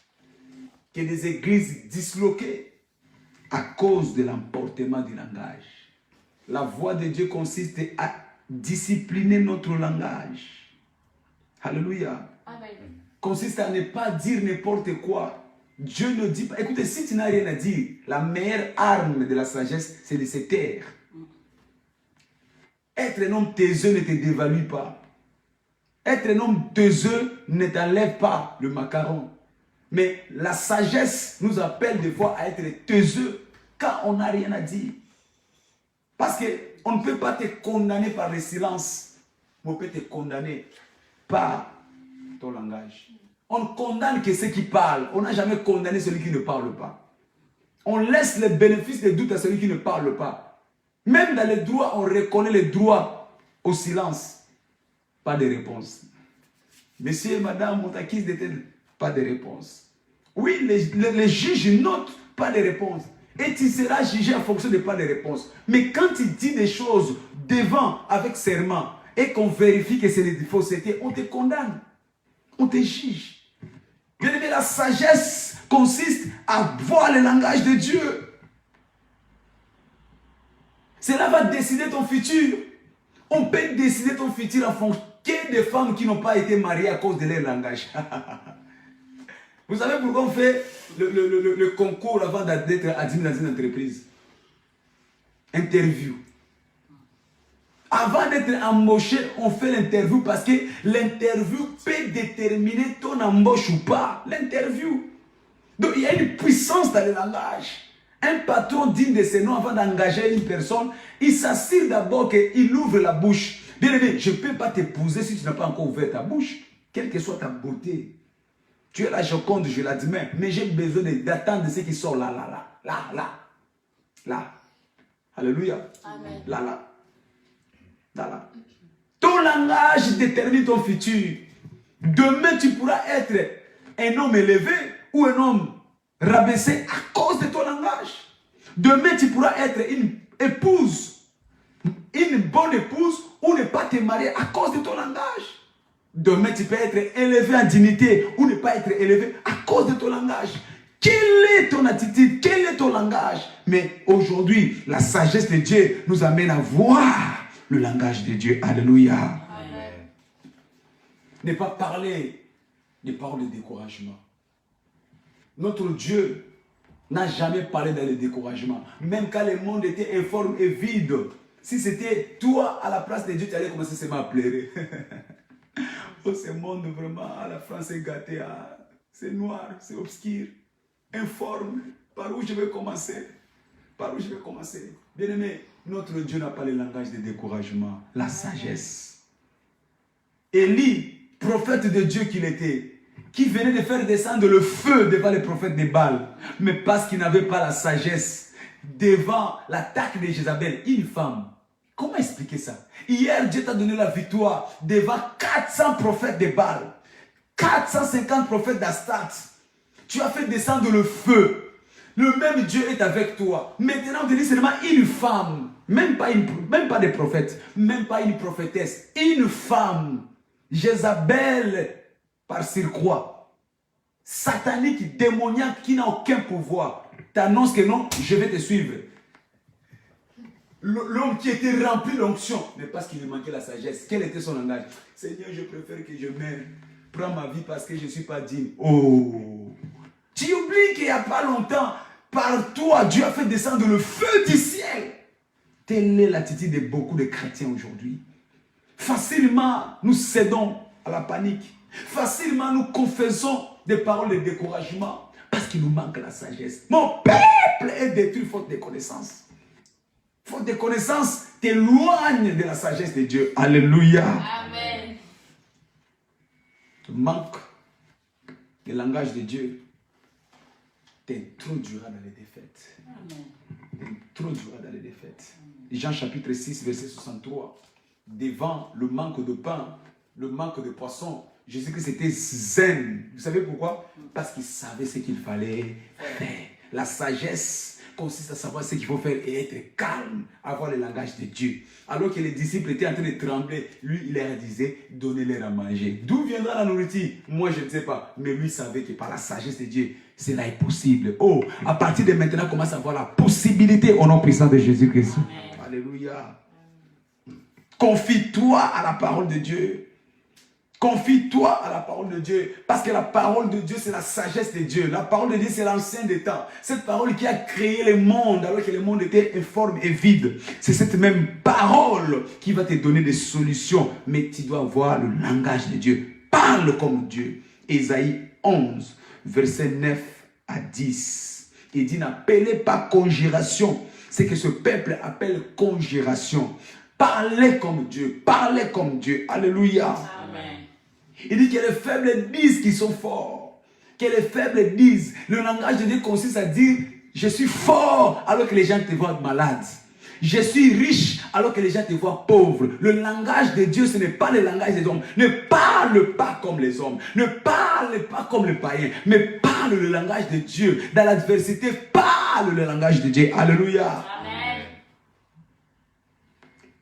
que des églises disloquées à cause de l'emportement du langage. La voie de Dieu consiste à discipliner notre langage. Alléluia. Amen. Consiste à ne pas dire n'importe quoi. Dieu ne dit pas. Écoutez, si tu n'as rien à dire, la meilleure arme de la sagesse, c'est de se taire. Être un homme taiseux ne te dévalue pas. Être un homme taiseux ne t'enlève pas le macaron. Mais la sagesse nous appelle des fois à être taiseux quand on n'a rien à dire. Parce qu'on ne peut pas te condamner par le silence, mais on peut te condamner par ton langage. On ne condamne que ceux qui parlent. On n'a jamais condamné celui qui ne parle pas. On laisse le bénéfice des doutes à celui qui ne parle pas. Même dans les droits, on reconnaît les droits au silence. Pas de réponse. Monsieur et madame, on t'accuse d'être pas de réponse. Oui, les juges notent pas de réponse. Et tu seras jugé en fonction de pas de réponse. Mais quand tu dis des choses devant, avec serment, et qu'on vérifie que c'est des faussetés, on te condamne. On te juge. Bien aimé, la sagesse consiste à voir le langage de Dieu. Cela va décider ton futur. On peut décider ton futur en fonction des femmes qui n'ont pas été mariées à cause de leur langage. Vous savez pourquoi on fait le concours avant d'être admis dans une entreprise? Interview. Avant d'être embauché, on fait l'interview parce que l'interview peut déterminer ton embauche ou pas. L'interview. Donc il y a une puissance dans le langage. Un patron digne de ses noms avant d'engager une personne, il s'assure d'abord qu'il ouvre la bouche. Bien aimé, je ne peux pas t'épouser si tu n'as pas encore ouvert ta bouche, quelle que soit ta beauté. Tu es la Joconde, je l'admets, mais j'ai besoin d'attendre ce qui sort là. Alléluia. Amen. Là. Ton langage détermine ton futur. Demain, tu pourras être un homme élevé ou un homme rabaissé à cause de ton langage. Demain, tu pourras être une épouse, une bonne épouse ou ne pas te marier à cause de ton langage. Demain, tu peux être élevé en dignité ou ne pas être élevé à cause de ton langage. Quelle est ton attitude? Quel est ton langage? Mais aujourd'hui, la sagesse de Dieu nous amène à voir le langage de Dieu. Alléluia. Amen. Ne pas parler des paroles de découragement. Notre Dieu n'a jamais parlé dans le découragement. Même quand le monde était informe et vide. Si c'était toi à la place de Dieu, tu allais commencer seulement à pleurer. Oh, ce monde vraiment, la France est gâtée. C'est noir, c'est obscur, informe. Par où je vais commencer? Par où je vais commencer? Bien-aimé, notre Dieu n'a pas le langage de découragement, la sagesse. Élie, prophète de Dieu qu'il était, qui venait de faire descendre le feu devant les prophètes de Baal, mais parce qu'il n'avait pas la sagesse devant l'attaque de Jézabel, une femme. Comment expliquer ça? Hier, Dieu t'a donné la victoire devant 400 prophètes de Baal, 450 prophètes d'Astat. Tu as fait descendre le feu. Le même Dieu est avec toi. Maintenant, on te dit seulement une femme, même pas des prophètes, même pas une prophétesse, une femme, Jézabel par surcroît, satanique, démoniaque, qui n'a aucun pouvoir, t'annonce que non, je vais te suivre. L'homme qui était rempli de l'onction, mais parce qu'il lui manquait la sagesse, quel était son langage? Seigneur, je préfère que je meure. Prends ma vie parce que je ne suis pas digne. Oh! Tu oublies qu'il n'y a pas longtemps, par toi, Dieu a fait descendre le feu du ciel. Telle est l'attitude de beaucoup de chrétiens aujourd'hui. Facilement, nous cédons à la panique. Facilement, nous confessons des paroles de découragement parce qu'il nous manque la sagesse. Mon peuple est détruit faute de connaissance. Faute de connaissance t'éloigne de la sagesse de Dieu. Alléluia. Amen. Tu manques le langage de Dieu. T'introduira dans les défaites. T'introduira dans les défaites. Jean chapitre 6, verset 63. Devant le manque de pain, le manque de poisson, Jésus-Christ était zen. Vous savez pourquoi? Parce qu'il savait ce qu'il fallait faire. La sagesse consiste à savoir ce qu'il faut faire et être calme, avoir le langage de Dieu. Alors que les disciples étaient en train de trembler, lui, il leur disait, donnez-leur à manger. D'où viendra la nourriture? Moi, je ne sais pas. Mais lui savait que par la sagesse de Dieu, cela est possible. Oh, à partir de maintenant, commence à voir la possibilité au nom puissant de Jésus-Christ. Alléluia. Confie-toi à la parole de Dieu. Confie-toi à la parole de Dieu. Parce que la parole de Dieu, c'est la sagesse de Dieu. La parole de Dieu, c'est l'ancien des temps. Cette parole qui a créé le monde alors que le monde était informe et vide. C'est cette même parole qui va te donner des solutions. Mais tu dois avoir le langage de Dieu. Parle comme Dieu. Ésaïe 11, verset 9 à 10. Il dit, n'appelez pas conjuration. C'est que ce peuple appelle conjuration. Parlez comme Dieu. Parlez comme Dieu. Alléluia. Amen. Il dit que les faibles disent qu'ils sont forts. Que les faibles disent. Le langage de Dieu consiste à dire, je suis fort alors que les gens te voient malade. Je suis riche alors que les gens te voient pauvre. Le langage de Dieu, ce n'est pas le langage des hommes. Ne parle pas comme les hommes. Ne parle pas comme les païens. Mais parle le langage de Dieu. Dans l'adversité, parle le langage de Dieu. Alléluia. Amen.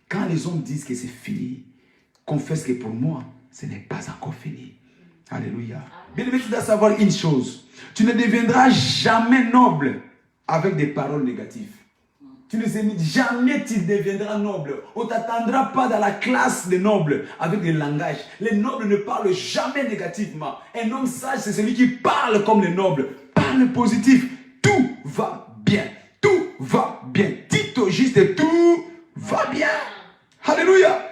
Quand les hommes disent que c'est fini, confesse que pour moi, ce n'est pas encore fini. Alléluia. Bien aimé, tu dois savoir une chose. Tu ne deviendras jamais noble avec des paroles négatives. Tu ne sais jamais tu deviendras noble. On ne t'attendra pas dans la classe des nobles avec des langages. Les nobles ne parlent jamais négativement. Un homme sage, c'est celui qui parle comme les nobles. Parle positif. Tout va bien. Tout va bien. Dites au juste et tout va bien. Alléluia.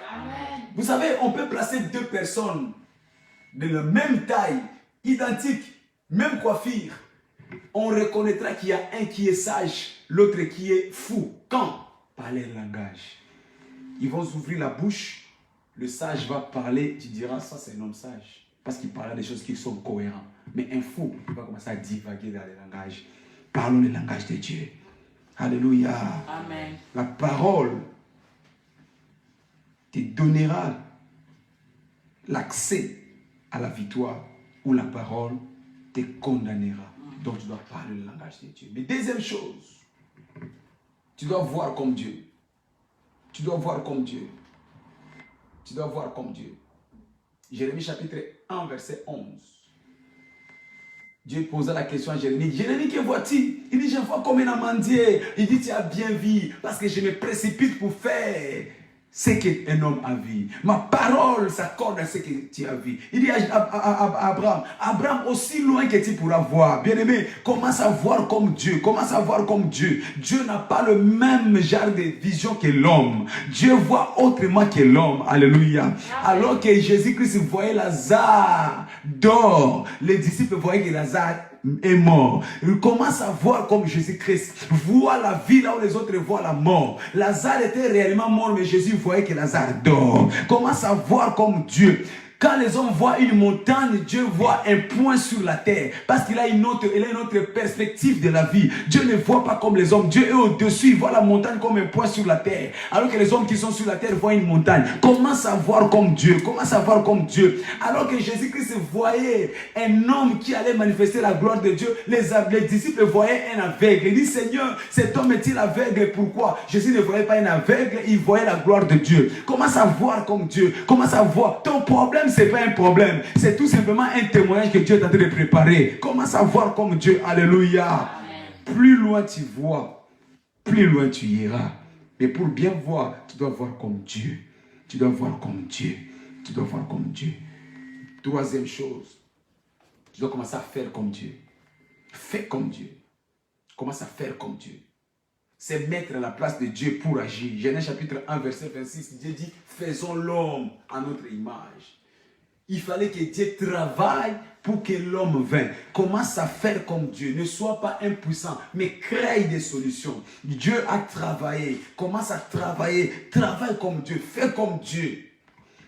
Vous savez, on peut placer deux personnes de la même taille, identiques, même coiffure. On reconnaîtra qu'il y a un qui est sage, l'autre qui est fou. Quand? Par leur langage. Ils vont s'ouvrir la bouche, le sage va parler, tu diras, ça c'est un homme sage. Parce qu'il parle des choses qui sont cohérentes. Mais un fou, il va commencer à divaguer dans le langage. Parlons le langage de Dieu. Alléluia. Amen. La parole te donnera l'accès à la victoire ou la parole te condamnera. Donc tu dois parler le langage de Dieu. Mais deuxième chose, tu dois voir comme Dieu. Tu dois voir comme Dieu. Tu dois voir comme Dieu. Jérémie chapitre 1 verset 11. Dieu posa la question à Jérémie. Jérémie, que vois-tu? Il dit, je vois comme un amandier. Il dit, tu as bien vu, parce que je me précipite pour faire ce qu'un homme a vu. Ma parole s'accorde à ce que tu as vu. Il dit à Abraham, Abraham, aussi loin que tu pourras voir. Bien-aimé, commence à voir comme Dieu. Commence à voir comme Dieu. Dieu n'a pas le même genre de vision que l'homme. Dieu voit autrement que l'homme. Alléluia. Alors que Jésus-Christ voyait Lazare dehors, les disciples voyaient que Lazare est mort. Il commence à voir comme Jésus-Christ voit la vie là où les autres voient la mort. Lazare était réellement mort, mais Jésus voyait que Lazare dort. Commence à voir comme Dieu. Quand les hommes voient une montagne, Dieu voit un point sur la terre. Parce qu'il a une autre perspective de la vie. Dieu ne voit pas comme les hommes. Dieu est au-dessus. Il voit la montagne comme un point sur la terre. Alors que les hommes qui sont sur la terre voient une montagne. Commence à voir comme Dieu. Commence à voir comme Dieu. Alors que Jésus-Christ voyait un homme qui allait manifester la gloire de Dieu, les disciples voyaient un aveugle. Il dit, Seigneur, cet homme est-il aveugle? Pourquoi? Jésus ne voyait pas un aveugle, il voyait la gloire de Dieu. Commence à voir comme Dieu. Commence à voir. Ton problème, c'est pas un problème. C'est tout simplement un témoignage que Dieu est en train de préparer. Commence à voir comme Dieu. Alléluia. Amen. Plus loin tu vois, plus loin tu iras. Mais pour bien voir, tu dois voir comme Dieu. Tu dois voir comme Dieu. Tu dois voir comme Dieu. Troisième chose, tu dois commencer à faire comme Dieu. Fais comme Dieu. Commence à faire comme Dieu. C'est mettre à la place de Dieu pour agir. Genèse chapitre 1, verset 26, Dieu dit, faisons l'homme à notre image. Il fallait que Dieu travaille pour que l'homme vienne. Commence à faire comme Dieu. Ne sois pas impuissant, mais crée des solutions. Dieu a travaillé. Commence à travailler. Travaille comme Dieu. Fais comme Dieu.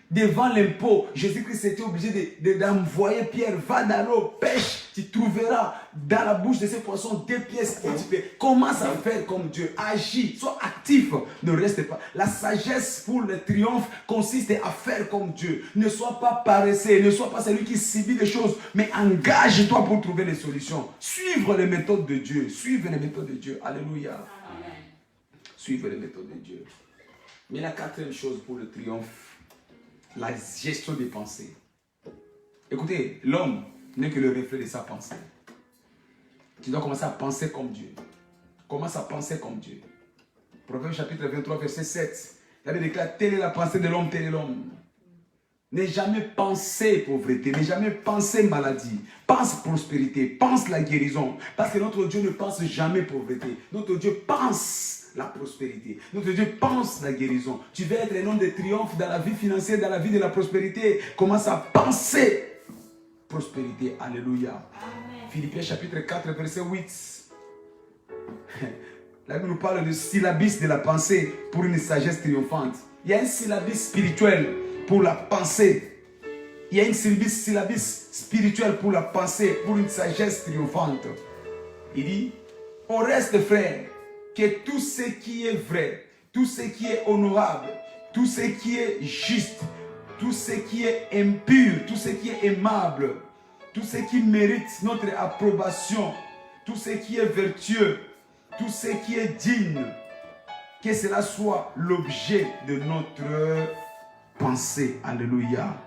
Devant l'impôt, Jésus-Christ était obligé d'envoyer Pierre, va dans l'eau, pêche, tu trouveras dans la bouche de ces poissons 2 pièces équipées. Commence à faire comme Dieu, agis, sois actif, ne reste pas. La sagesse pour le triomphe consiste à faire comme Dieu. Ne sois pas paresseux, ne sois pas celui qui subit les choses, mais engage-toi pour trouver des solutions. Suivre les méthodes de Dieu, suivre les méthodes de Dieu. Alléluia. Amen. Suivre les méthodes de Dieu. Mais la 4e chose pour le triomphe, la gestion des pensées. Écoutez, l'homme n'est que le reflet de sa pensée. Tu dois commencer à penser comme Dieu. Commence à penser comme Dieu. Proverbe chapitre 23, verset 7. Il avait déclaré, telle est la pensée de l'homme, tel est l'homme. N'aie jamais pensé pauvreté, n'aie jamais pensé maladie. Pense prospérité, pense la guérison. Parce que notre Dieu ne pense jamais pauvreté. Notre Dieu pense la prospérité. Notre Dieu pense la guérison. Tu veux être un homme de triomphe dans la vie financière, dans la vie de la prospérité. Commence à penser prospérité. Alléluia. Amen. Philippiens chapitre 4, verset 8. Là, il nous parle de syllabus de la pensée pour une sagesse triomphante. Il y a un syllabus spirituel pour la pensée. Il y a un syllabus spirituel pour la pensée, pour une sagesse triomphante. Il dit, au reste, frère, que tout ce qui est vrai, tout ce qui est honorable, tout ce qui est juste, tout ce qui est impur, tout ce qui est aimable, tout ce qui mérite notre approbation, tout ce qui est vertueux, tout ce qui est digne, que cela soit l'objet de notre pensée. Alléluia.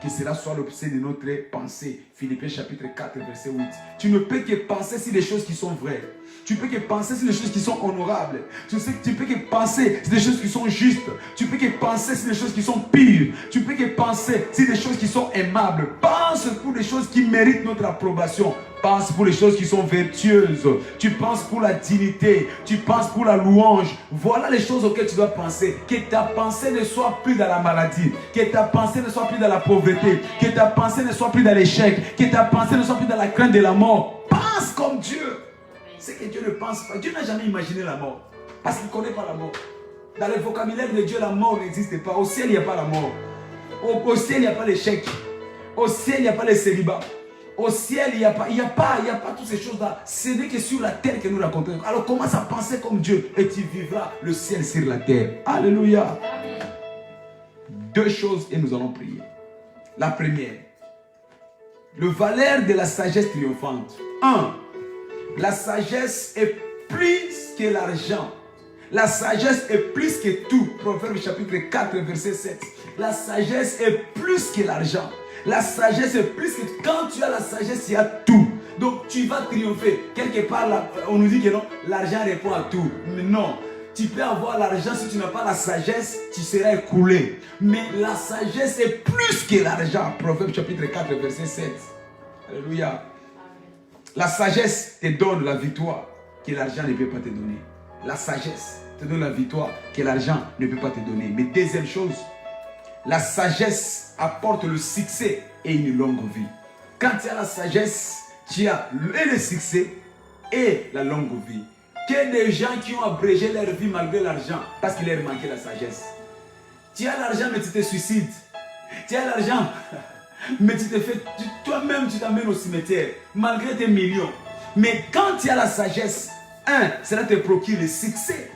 Que cela soit l'objet de notre pensée. Philippiens chapitre 4, verset 8. Tu ne peux que penser sur les choses qui sont vraies. Tu peux que penser sur les choses qui sont honorables. Tu peux que penser sur les choses qui sont justes. Tu peux que penser sur les choses qui sont pures. Tu peux que penser sur les choses qui sont aimables. Pense pour les choses qui méritent notre approbation. Pense pour les choses qui sont vertueuses. Tu penses pour la dignité. Tu penses pour la louange. Voilà les choses auxquelles tu dois penser. Que ta pensée ne soit plus dans la maladie. Que ta pensée ne soit plus dans la pauvreté. Que ta pensée ne soit plus dans l'échec. Que ta pensée ne soit plus dans la crainte de la mort. Pense comme Dieu. C'est que Dieu ne pense pas. Dieu n'a jamais imaginé la mort. Parce qu'il ne connaît pas la mort. Dans le vocabulaire de Dieu, la mort n'existe pas. Au ciel, il n'y a pas la mort. Au ciel, il n'y a pas l'échec. Au ciel, il n'y a pas le célibat. Au ciel, il n'y a pas toutes ces choses-là. Ce n'est que sur la terre que nous racontons. Alors commence à penser comme Dieu et tu vivras le ciel sur la terre. Alléluia. Amen. 2 choses et nous allons prier. La première, le valeur de la sagesse triomphante. 1. La sagesse est plus que l'argent. La sagesse est plus que tout. Proverbe chapitre 4, verset 7. La sagesse est plus que l'argent. La sagesse est plus que... Quand tu as la sagesse, il y a tout. Donc tu vas triompher. Quelque part, là, on nous dit que non, l'argent répond à tout. Mais non. Tu peux avoir l'argent, si tu n'as pas la sagesse, tu seras écoulé. Mais la sagesse est plus que l'argent. Proverbe chapitre 4, verset 7. Alléluia. La sagesse te donne la victoire que l'argent ne peut pas te donner. La sagesse te donne la victoire que l'argent ne peut pas te donner. Mais deuxième chose, la sagesse apporte le succès et une longue vie. Quand tu as la sagesse, tu as le succès et la longue vie. Il y a des gens qui ont abrégé leur vie malgré l'argent parce qu'il leur manquait la sagesse. Tu as l'argent mais tu te suicides. Tu as l'argent mais tu te fais, toi-même tu t'amènes au cimetière malgré tes millions. Mais quand tu as la sagesse, cela te procure le succès.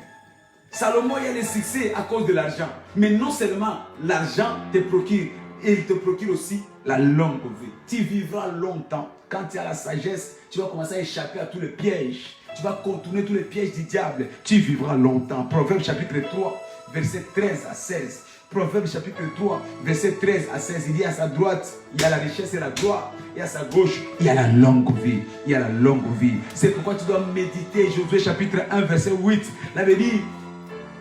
Salomon, il y a le succès à cause de l'argent. Mais non seulement l'argent te procure, il te procure aussi la longue vie. Tu vivras longtemps. Quand tu as la sagesse, tu vas commencer à échapper à tous les pièges. Tu vas contourner tous les pièges du diable. Tu vivras longtemps. Proverbe chapitre 3, verset 13 à 16. Proverbe chapitre 3, verset 13 à 16. Il dit à sa droite, il y a la richesse et la gloire. Et à sa gauche, il y a la longue vie. Il y a la longue vie. C'est pourquoi tu dois méditer. Josué chapitre 1, verset 8. Là, il dit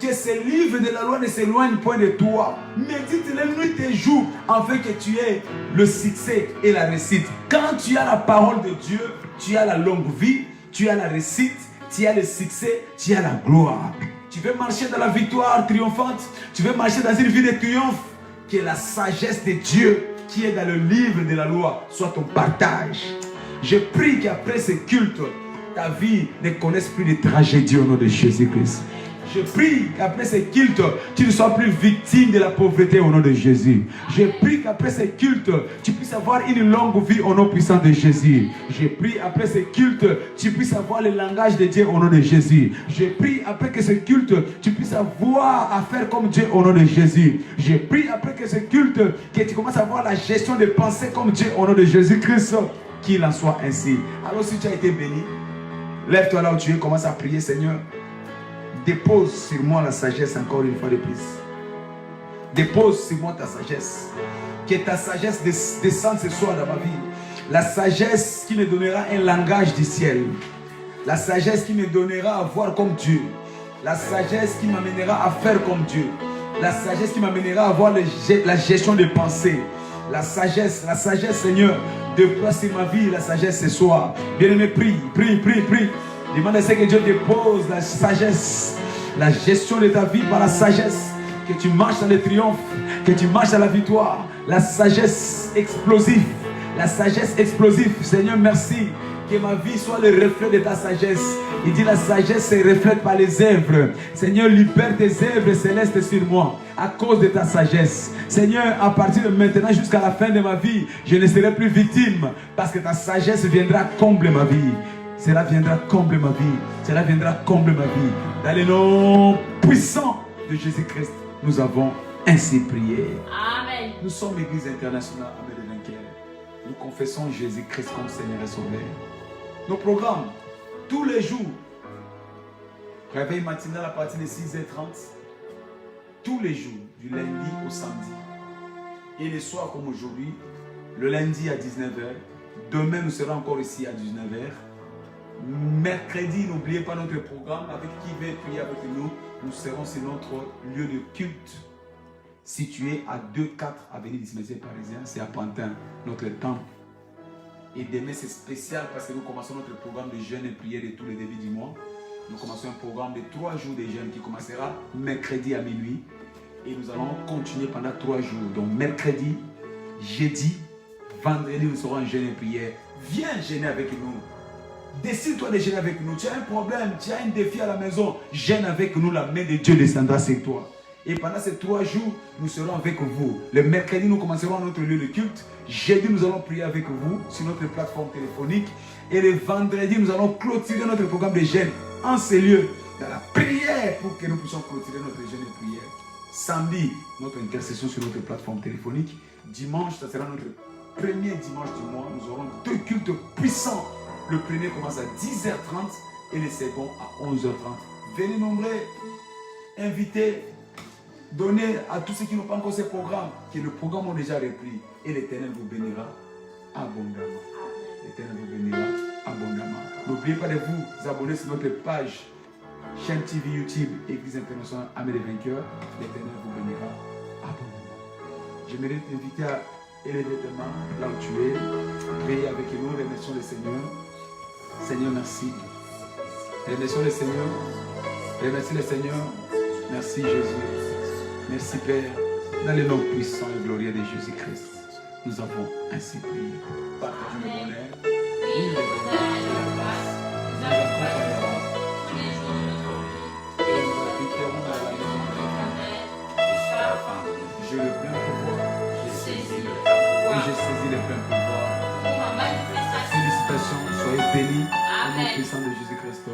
que ces livres de la loi ne s'éloignent point de toi. Médite-les nuit et jour, afin que tu aies le succès et la réussite. Quand tu as la parole de Dieu, tu as la longue vie, tu as la réussite, tu as le succès, tu as la gloire. Tu veux marcher dans la victoire triomphante, tu veux marcher dans une vie de triomphe. Que la sagesse de Dieu qui est dans le livre de la loi soit ton partage. Je prie qu'après ce culte, ta vie ne connaisse plus de tragédie au nom de Jésus-Christ. Je prie qu'après ces cultes, tu ne sois plus victime de la pauvreté au nom de Jésus. Je prie qu'après ces cultes, tu puisses avoir une longue vie au nom puissant de Jésus. Je prie après ces cultes, tu puisses avoir le langage de Dieu au nom de Jésus. Je prie après que ce culte, tu puisses avoir à faire comme Dieu au nom de Jésus. Je prie après que ce culte, que tu commences à avoir la gestion des pensées comme Dieu au nom de Jésus-Christ. Qu'il en soit ainsi. Alors si tu as été béni, lève-toi là où tu es, commence à prier, Seigneur. Dépose sur moi la sagesse encore une fois de plus. Dépose sur moi ta sagesse. Que ta sagesse descende ce soir dans ma vie. La sagesse qui me donnera un langage du ciel. La sagesse qui me donnera à voir comme Dieu. La sagesse qui m'amènera à faire comme Dieu. La sagesse qui m'amènera à avoir la gestion des pensées. La sagesse, Seigneur, déploie sur ma vie la sagesse ce soir. Bien-aimé, prie. Demande à ce que Dieu dépose la sagesse, la gestion de ta vie par la sagesse, que tu marches dans le triomphe, que tu marches dans la victoire, la sagesse explosive, Seigneur, merci, que ma vie soit le reflet de ta sagesse. Il dit la sagesse se reflète par les œuvres. Seigneur, libère tes œuvres célestes sur moi à cause de ta sagesse. Seigneur, à partir de maintenant jusqu'à la fin de ma vie, je ne serai plus victime parce que ta sagesse viendra combler ma vie. Cela viendra combler ma vie. Cela viendra combler ma vie. Dans le nom puissant de Jésus-Christ, nous avons ainsi prié. Amen. Nous sommes l'Église internationale Amen de Dunkerque. Nous confessons Jésus-Christ comme Seigneur et Sauveur. Nos programmes, tous les jours. Réveil matinal à partir de 6h30. Tous les jours, du lundi au samedi. Et les soirs comme aujourd'hui, le lundi à 19h. Demain, nous serons encore ici à 19h. Mercredi, n'oubliez pas notre programme avec qui veut prier avec nous. Nous serons sur notre lieu de culte situé à 2-4 avenue du cimetière parisien. C'est à Pantin, notre temple. Et demain, c'est spécial parce que nous commençons notre programme de jeûne et prière de tous les débuts du mois. Nous commençons un programme de 3 jours de jeûne qui commencera mercredi à minuit. Et nous allons continuer pendant 3 jours. Donc mercredi, jeudi, vendredi, nous serons en jeûne et prière. Viens jeûner avec nous. Décide-toi de jeûner avec nous. Tu as un problème, tu as un défi à la maison. Jeûne avec nous, la main de Dieu descendra sur toi. Et pendant ces 3 jours, nous serons avec vous. Le mercredi, nous commencerons notre lieu de culte. Jeudi, nous allons prier avec vous sur notre plateforme téléphonique. Et le vendredi, nous allons clôturer notre programme de jeûne en ces lieux, dans la prière, pour que nous puissions clôturer notre jeûne et prière. Samedi, notre intercession sur notre plateforme téléphonique. Dimanche, ça sera notre premier dimanche du mois. Nous aurons 2 cultes puissants. Le premier commence à 10h30 et le second à 11h30. Venez nombreux, invitez, donnez à tous ceux qui n'ont pas encore ces programmes, que le programme est déjà repris. Et l'Éternel vous bénira abondamment. L'Éternel vous bénira N'oubliez pas de vous abonner sur notre page chaîne TV YouTube Église Internationale Armée des Vainqueurs. L'Éternel vous bénira abondamment. J'aimerais t'inviter à élever tes mains là où tu es. Priez avec nous, remercions le Seigneur. Seigneur, merci. Remercions le Seigneur. Remercie le Seigneur. Merci Jésus. Merci Père. Dans le nom puissant et glorieux de Jésus-Christ, nous avons ainsi prié. Partage le bonheur. Oui, le bonheur et la grâce nous accompagneront tous les jours de notre vie et nous habiterons dans la maison de l'Éternel jusqu'à la fin de notre vie. J'ai le plein pouvoir. J'ai saisi le plein pouvoir. Oui, j'ai saisi le plein pouvoir. Pour ma manifestation. Félicitations, soyez bénis au nom puissant de Jésus-Christ.